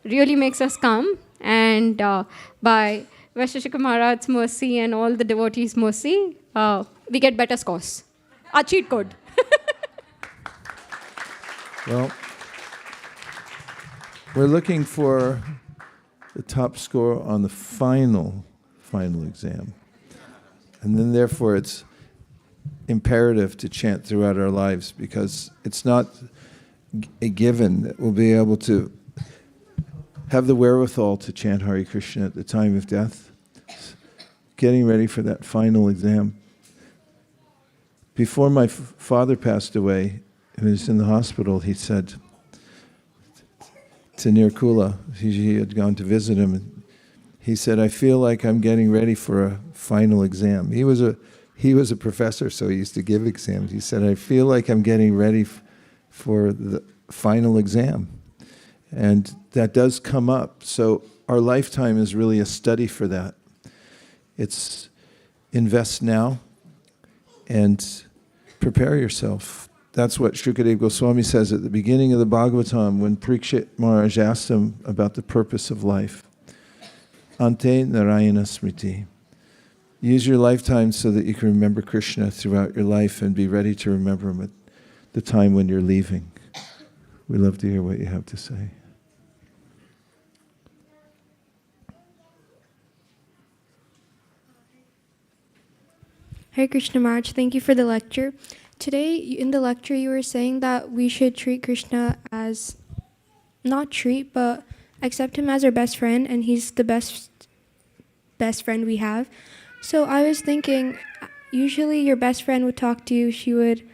really makes us calm. And by Vaisesika Maharaj's mercy and all the devotees' mercy, we get better scores. Our cheat code. Well, we're looking for the top score on the final exam. And then therefore it's imperative to chant throughout our lives, because it's not a given that we'll be able to have the wherewithal to chant Hare Krishna at the time of death. Getting ready for that final exam. Before my father passed away, he was in the hospital, he said to Nirkula, he had gone to visit him, and he said, I feel like I'm getting ready for a final exam. He was a professor, so he used to give exams. He said, I feel like I'm getting ready for the final exam. And that does come up. So our lifetime is really a study for that. It's invest now and prepare yourself. That's what Shukadeva Goswami says at the beginning of the Bhagavatam when Parikshit Maharaj asked him about the purpose of life. Ante Narayana Smriti. Use your lifetime so that you can remember Krishna throughout your life and be ready to remember him at the time when you're leaving. We love to hear what you have to say. Hare Krishna Maharaj, thank you for the lecture. Today, in the lecture, you were saying that we should treat Krishna as, not treat, but accept him as our best friend, and he's the best friend we have. So I was thinking, usually your best friend would talk to you, she would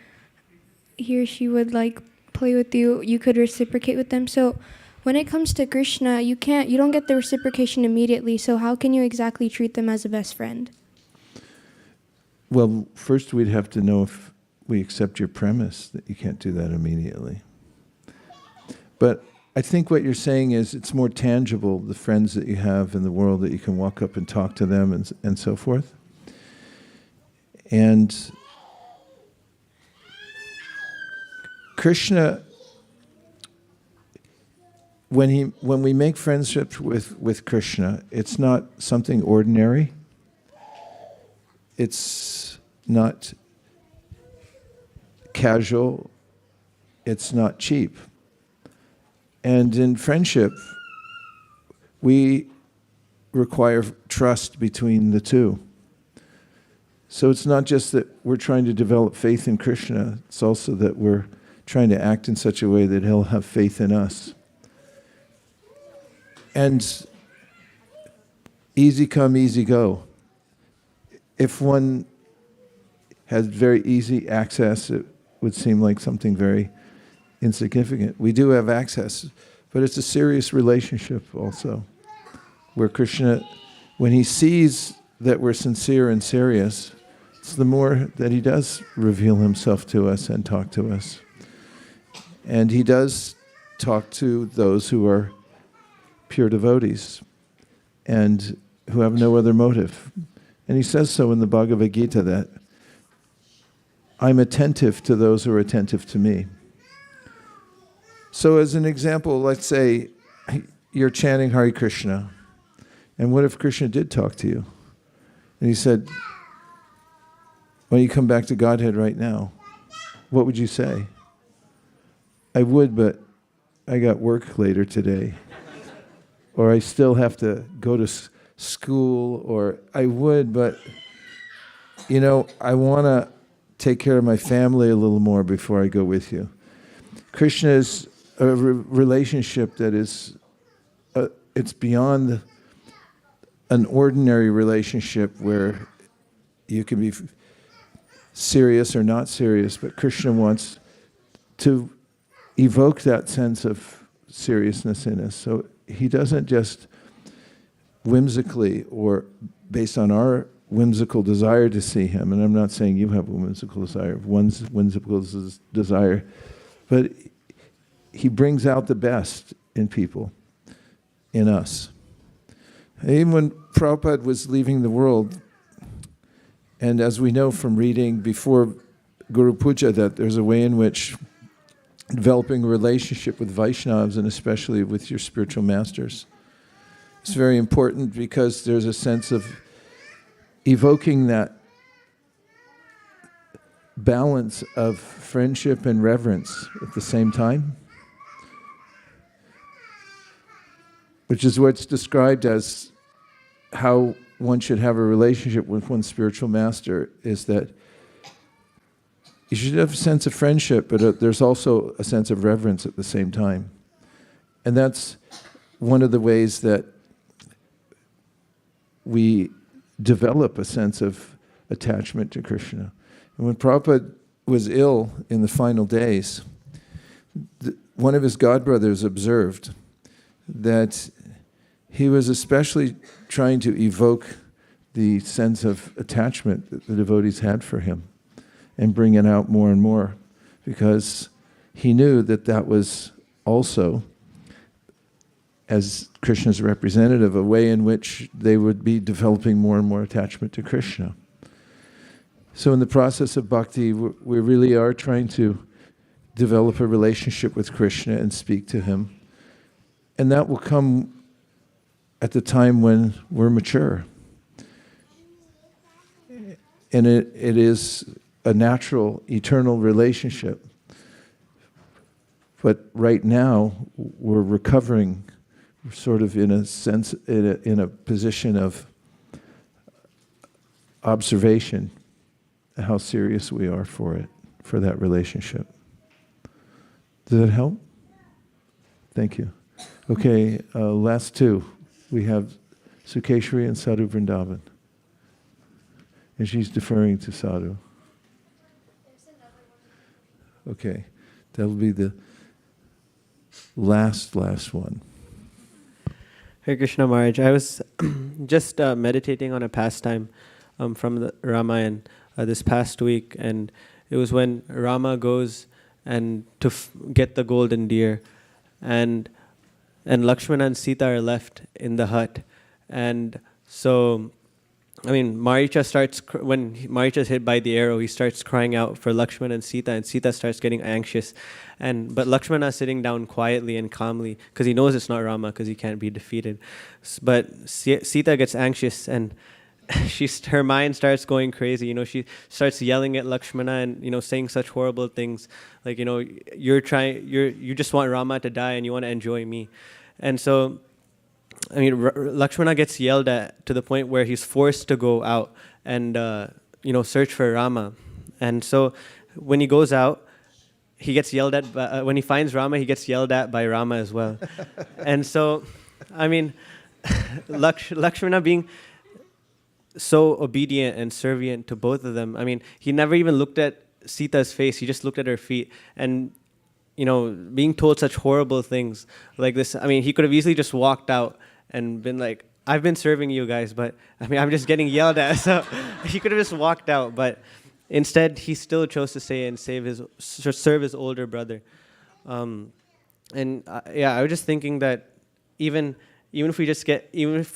like play with you, you could reciprocate with them. So when it comes to Krishna, you don't get the reciprocation immediately, so how can you exactly treat them as a best friend? Well, first we'd have to know if we accept your premise that you can't do that immediately. But I think what you're saying is it's more tangible, the friends that you have in the world, that you can walk up and talk to them and so forth. And Krishna, when we make friendships with Krishna, it's not something ordinary. It's not casual. It's not cheap. And in friendship, we require trust between the two. So it's not just that we're trying to develop faith in Krishna, it's also that we're trying to act in such a way that he'll have faith in us. And easy come, easy go. If one has very easy access, it would seem like something very insignificant. We do have access, but it's a serious relationship also, where Krishna, when he sees that we're sincere and serious, it's the more that he does reveal himself to us and talk to us. And he does talk to those who are pure devotees and who have no other motive. And he says so in the Bhagavad Gita that I'm attentive to those who are attentive to me. So as an example, let's say you're chanting Hare Krishna, and what if Krishna did talk to you? And he said, why don't you come back to Godhead right now? What would you say? I would, but I got work later today. Or I still have to go to school, or I would, but I want to take care of my family a little more before I go with you. Krishna is a relationship that is, it's beyond an ordinary relationship where you can be serious or not serious, but Krishna wants to evoke that sense of seriousness in us. So he doesn't just whimsically or based on our whimsical desire to see him, and I'm not saying you have a whimsical desire, one's whimsical desire, but he brings out the best in people, in us. Even when Prabhupada was leaving the world, and as we know from reading before Guru Puja, that there's a way in which developing a relationship with Vaishnavas, and especially with your spiritual masters, is very important, because there's a sense of evoking that balance of friendship and reverence at the same time, which is what's described as how one should have a relationship with one's spiritual master, is that you should have a sense of friendship, but there's also a sense of reverence at the same time. And that's one of the ways that we develop a sense of attachment to Krishna. And when Prabhupada was ill in the final days, one of his godbrothers observed that he was especially trying to evoke the sense of attachment that the devotees had for him and bring it out more and more, because he knew that that was also, as Krishna's representative, a way in which they would be developing more and more attachment to Krishna. So in the process of bhakti, we really are trying to develop a relationship with Krishna and speak to him. And that will come at the time when we're mature. And it is a natural, eternal relationship. But right now, we're recovering, we're sort of in a sense, in a position of observation, how serious we are for it, for that relationship. Does that help? Thank you. Okay, last two. We have Sukeshwari and Sadhu Vrindavan. And she's deferring to Sadhu. Okay, that'll be the last one. Hare Krishna Maharaj, I was just meditating on a pastime from the Ramayana this past week, and it was when Rama goes and to get the golden deer, and Lakshmana and Sita are left in the hut, and so, I mean, Maricha starts, when Maricha is hit by the arrow, he starts crying out for Lakshmana and Sita starts getting anxious. But Lakshmana is sitting down quietly and calmly, because he knows it's not Rama, because he can't be defeated. But Sita gets anxious, and her mind starts going crazy. You know, she starts yelling at Lakshmana and, you know, saying such horrible things. Like, you know, you just want Rama to die and you want to enjoy me. And so, I mean, Lakshmana gets yelled at to the point where he's forced to go out and, you know, search for Rama. And so when he goes out, he gets yelled at, when he finds Rama, he gets yelled at by Rama as well. And so, I mean, Lakshmana being so obedient and servient to both of them, I mean, he never even looked at Sita's face, he just looked at her feet. And, you know, being told such horrible things like this, I mean, he could have easily just walked out and been like, I've been serving you guys, but I mean, I'm just getting yelled at. So he could have just walked out, but instead he still chose to stay and serve his older brother. Yeah, I was just thinking that even if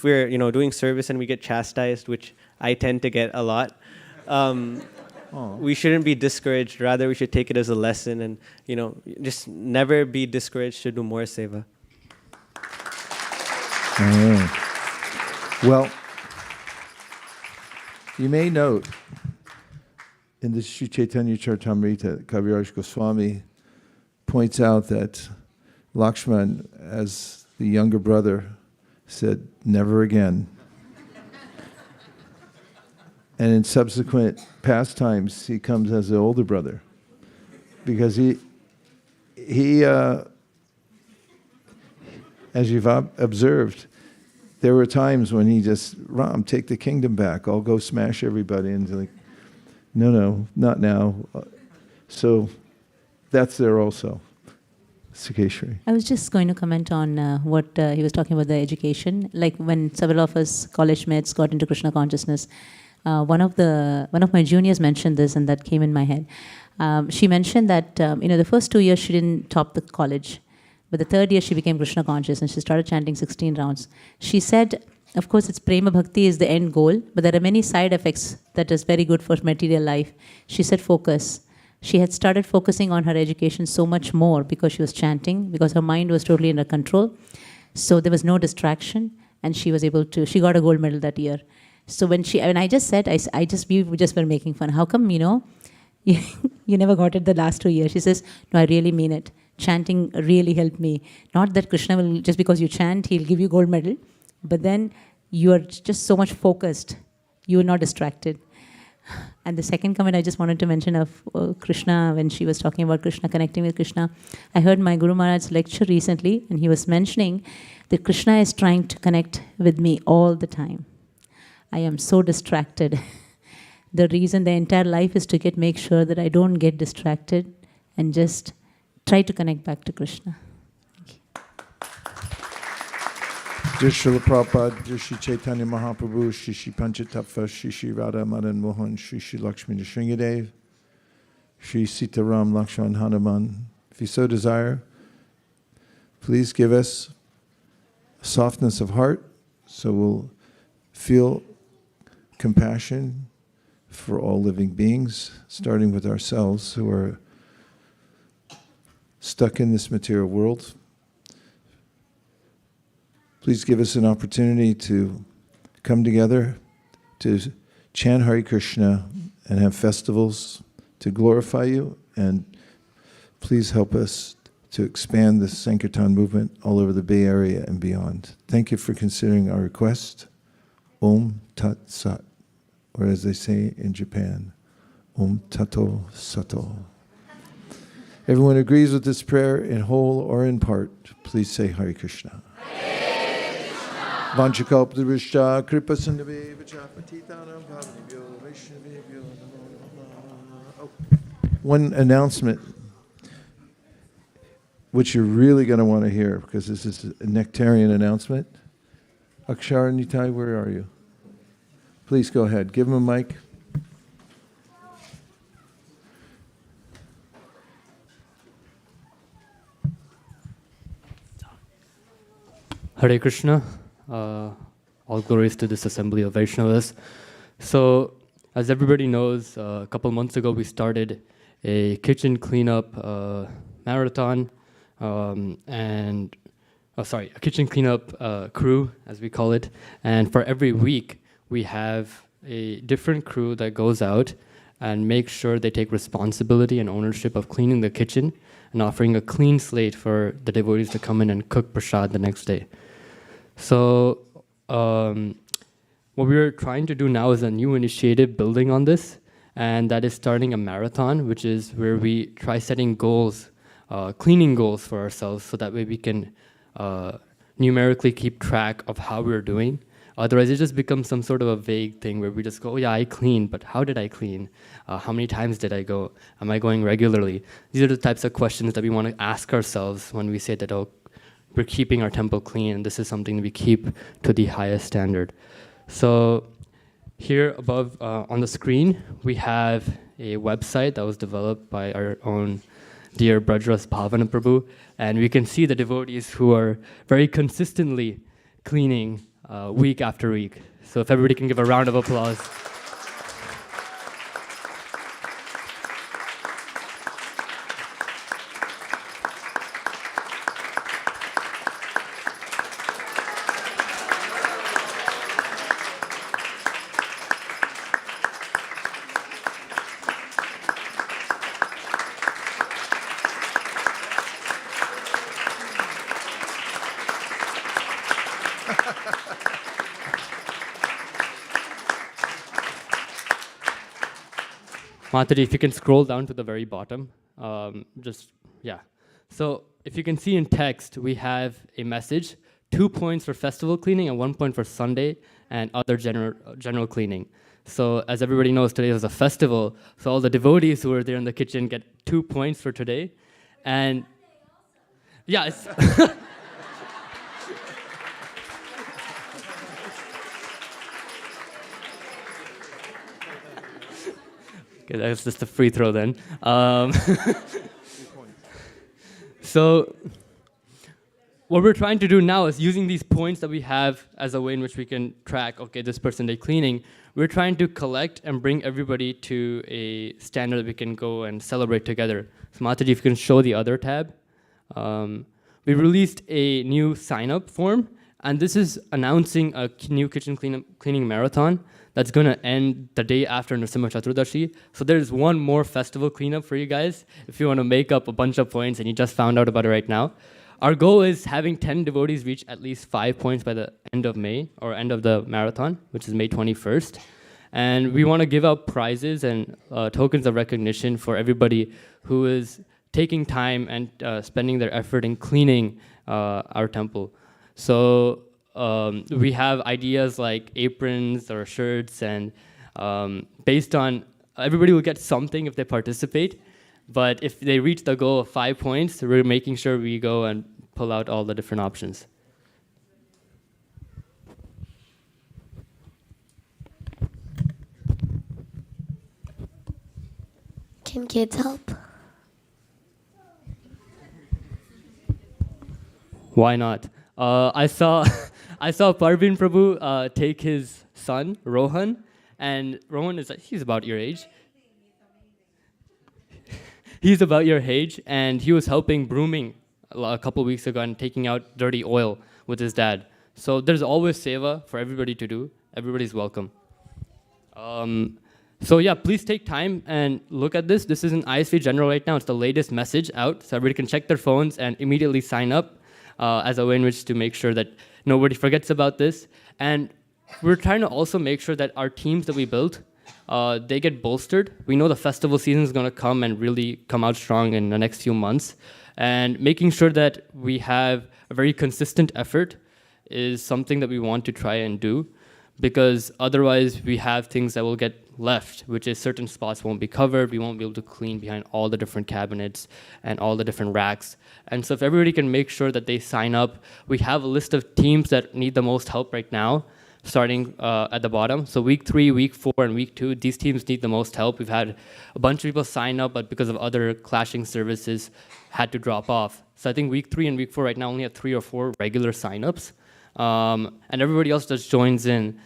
we're, you know, doing service and we get chastised, which I tend to get a lot, we shouldn't be discouraged. Rather, we should take it as a lesson and, you know, just never be discouraged to do more seva. Well, you may note in the Sri Chaitanya Charitamrita, Kaviraj Goswami points out that Lakshman, as the younger brother, said, "Never again." And in subsequent pastimes, he comes as the older brother, because he as you've observed, there were times when he just, Ram, take the kingdom back. I'll go smash everybody. And like, no, not now. So that's there also. Sakeshwari. I was just going to comment on what he was talking about, the education. Like when several of us college mates got into Krishna consciousness, one of my juniors mentioned this, and that came in my head. She mentioned that the first 2 years she didn't top the college, but the third year she became Krishna conscious and she started chanting 16 rounds. She said, of course, it's prema bhakti is the end goal, but there are many side effects that is very good for material life. She said focus. She had started focusing on her education so much more because she was chanting, because her mind was totally under control. So there was no distraction, and she was able to, she got a gold medal that year. So when I just said, we just were making fun. How come, you never got it the last 2 years? She says, no, I really mean it. Chanting really helped me. Not that Krishna will, just because you chant, he'll give you gold medal, but then you are just so much focused. You are not distracted. And the second comment I just wanted to mention of Krishna, when she was talking about Krishna, connecting with Krishna, I heard my Guru Maharaj's lecture recently, and he was mentioning that Krishna is trying to connect with me all the time. I am so distracted. The reason the entire life is to make sure that I don't get distracted and just try to connect back to Krishna. Dear Srila Prabhupada, Dear Shri Chaitanya Mahaprabhu, Shri Shri Panchatattva, Shri Shri Radha Madan Mohan, Shri Shri Lakshmi Nrsingadev, Shri Sitaram Lakshman Hanuman. If you so desire, please give us a softness of heart so we'll feel compassion for all living beings, starting with ourselves who are stuck in this material world. Please give us an opportunity to come together to chant Hare Krishna and have festivals to glorify you, and please help us to expand the Sankirtan movement all over the Bay Area and beyond. Thank you for considering our request. Om Tat Sat, or as they say in Japan, Om Tato Sato. Everyone agrees with this prayer in whole or in part. Please say Hare Krishna. Vanchakalpadrishta kripa sindhabe vachapatitanam bhavanibhyo vaishnavibhyo namo namo. One announcement, which you're really going to want to hear, because this is a nectarian announcement. Akshar Nitai, where are you? Please go ahead. Give him a mic. Hare Krishna. All glories to this assembly of Vaishnavas. So, as everybody knows, a couple months ago we started a kitchen cleanup marathon, a kitchen cleanup crew, as we call it. And for every week, we have a different crew that goes out and makes sure they take responsibility and ownership of cleaning the kitchen and offering a clean slate for the devotees to come in and cook prasad the next day. So what we're trying to do now is a new initiative building on this, and that is starting a marathon, which is where we try setting goals, cleaning goals for ourselves, so that way we can numerically keep track of how we're doing. Otherwise, it just becomes some sort of a vague thing where we just go, oh yeah, I cleaned, but how did I clean? How many times did I go? Am I going regularly? These are the types of questions that we want to ask ourselves when we say that, oh, we're keeping our temple clean, and this is something that we keep to the highest standard. So here above on the screen, we have a website that was developed by our own dear Brajras Bhavana Prabhu, and we can see the devotees who are very consistently cleaning week after week. So if everybody can give a round of applause. Mataji, if you can scroll down to the very bottom, So if you can see in text, we have a message, 2 points for festival cleaning and 1 point for Sunday and other general cleaning. So as everybody knows, today is a festival, so all the devotees who are there in the kitchen get 2 points for today. And Yeah, it's okay, that's just a free throw then. So what we're trying to do now is using these points that we have as a way in which we can track, okay, this person they're cleaning. We're trying to collect and bring everybody to a standard that we can go and celebrate together. So Mataji, if you can show the other tab. We released a new sign-up form, and this is announcing a new kitchen cleaning marathon that's going to end the day after Nrsimha Chaturdashi. So there's one more festival cleanup for you guys if you want to make up a bunch of points and you just found out about it right now. Our goal is having 10 devotees reach at least 5 points by the end of May, or end of the marathon, which is May 21st. And we want to give out prizes and tokens of recognition for everybody who is taking time and spending their effort in cleaning our temple. So we have ideas like aprons or shirts, and based on, everybody will get something if they participate. But if they reach the goal of 5 points, we're making sure we go and pull out all the different options. Can kids help? Why not? I saw Parveen Prabhu take his son Rohan, and Rohan he's about your age. He's about your age, and he was helping brooming a couple weeks ago and taking out dirty oil with his dad. So there's always seva for everybody to do. Everybody's welcome. So yeah, please take time and look at this. This is in ISV General right now. It's the latest message out, so everybody can check their phones and immediately sign up as a way in which to make sure that nobody forgets about this. And we're trying to also make sure that our teams that we built, they get bolstered. We know the festival season is going to come and really come out strong in the next few months. And making sure that we have a very consistent effort is something that we want to try and do, because otherwise we have things that will get left, which is certain spots won't be covered. We won't be able to clean behind all the different cabinets and all the different racks. And so if everybody can make sure that they sign up, we have a list of teams that need the most help right now, starting at the bottom. So week 3, week 4, and week 2, these teams need the most help. We've had a bunch of people sign up, but because of other clashing services, had to drop off. So I think week 3 and week 4 right now only have 3 or 4 regular signups. And everybody else just joins in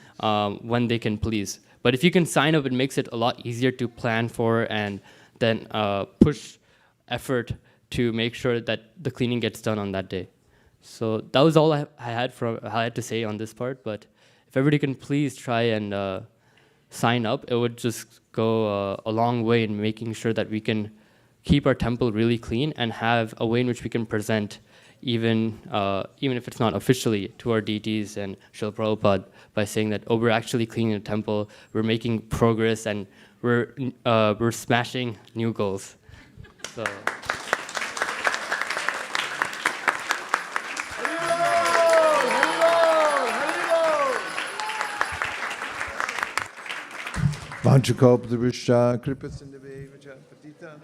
when they can please. But if you can sign up, it makes it a lot easier to plan for and then push effort to make sure that the cleaning gets done on that day. So that was all I had to say on this part. But if everybody can please try and sign up, it would just go a long way in making sure that we can keep our temple really clean and have a way in which we can present even if it's not officially to our deities and Srila Prabhupada, by saying that, oh, we're actually cleaning the temple, we're making progress, and we're smashing new goals. So. Vanchakoptarusha, Kripa Sindhave, Patita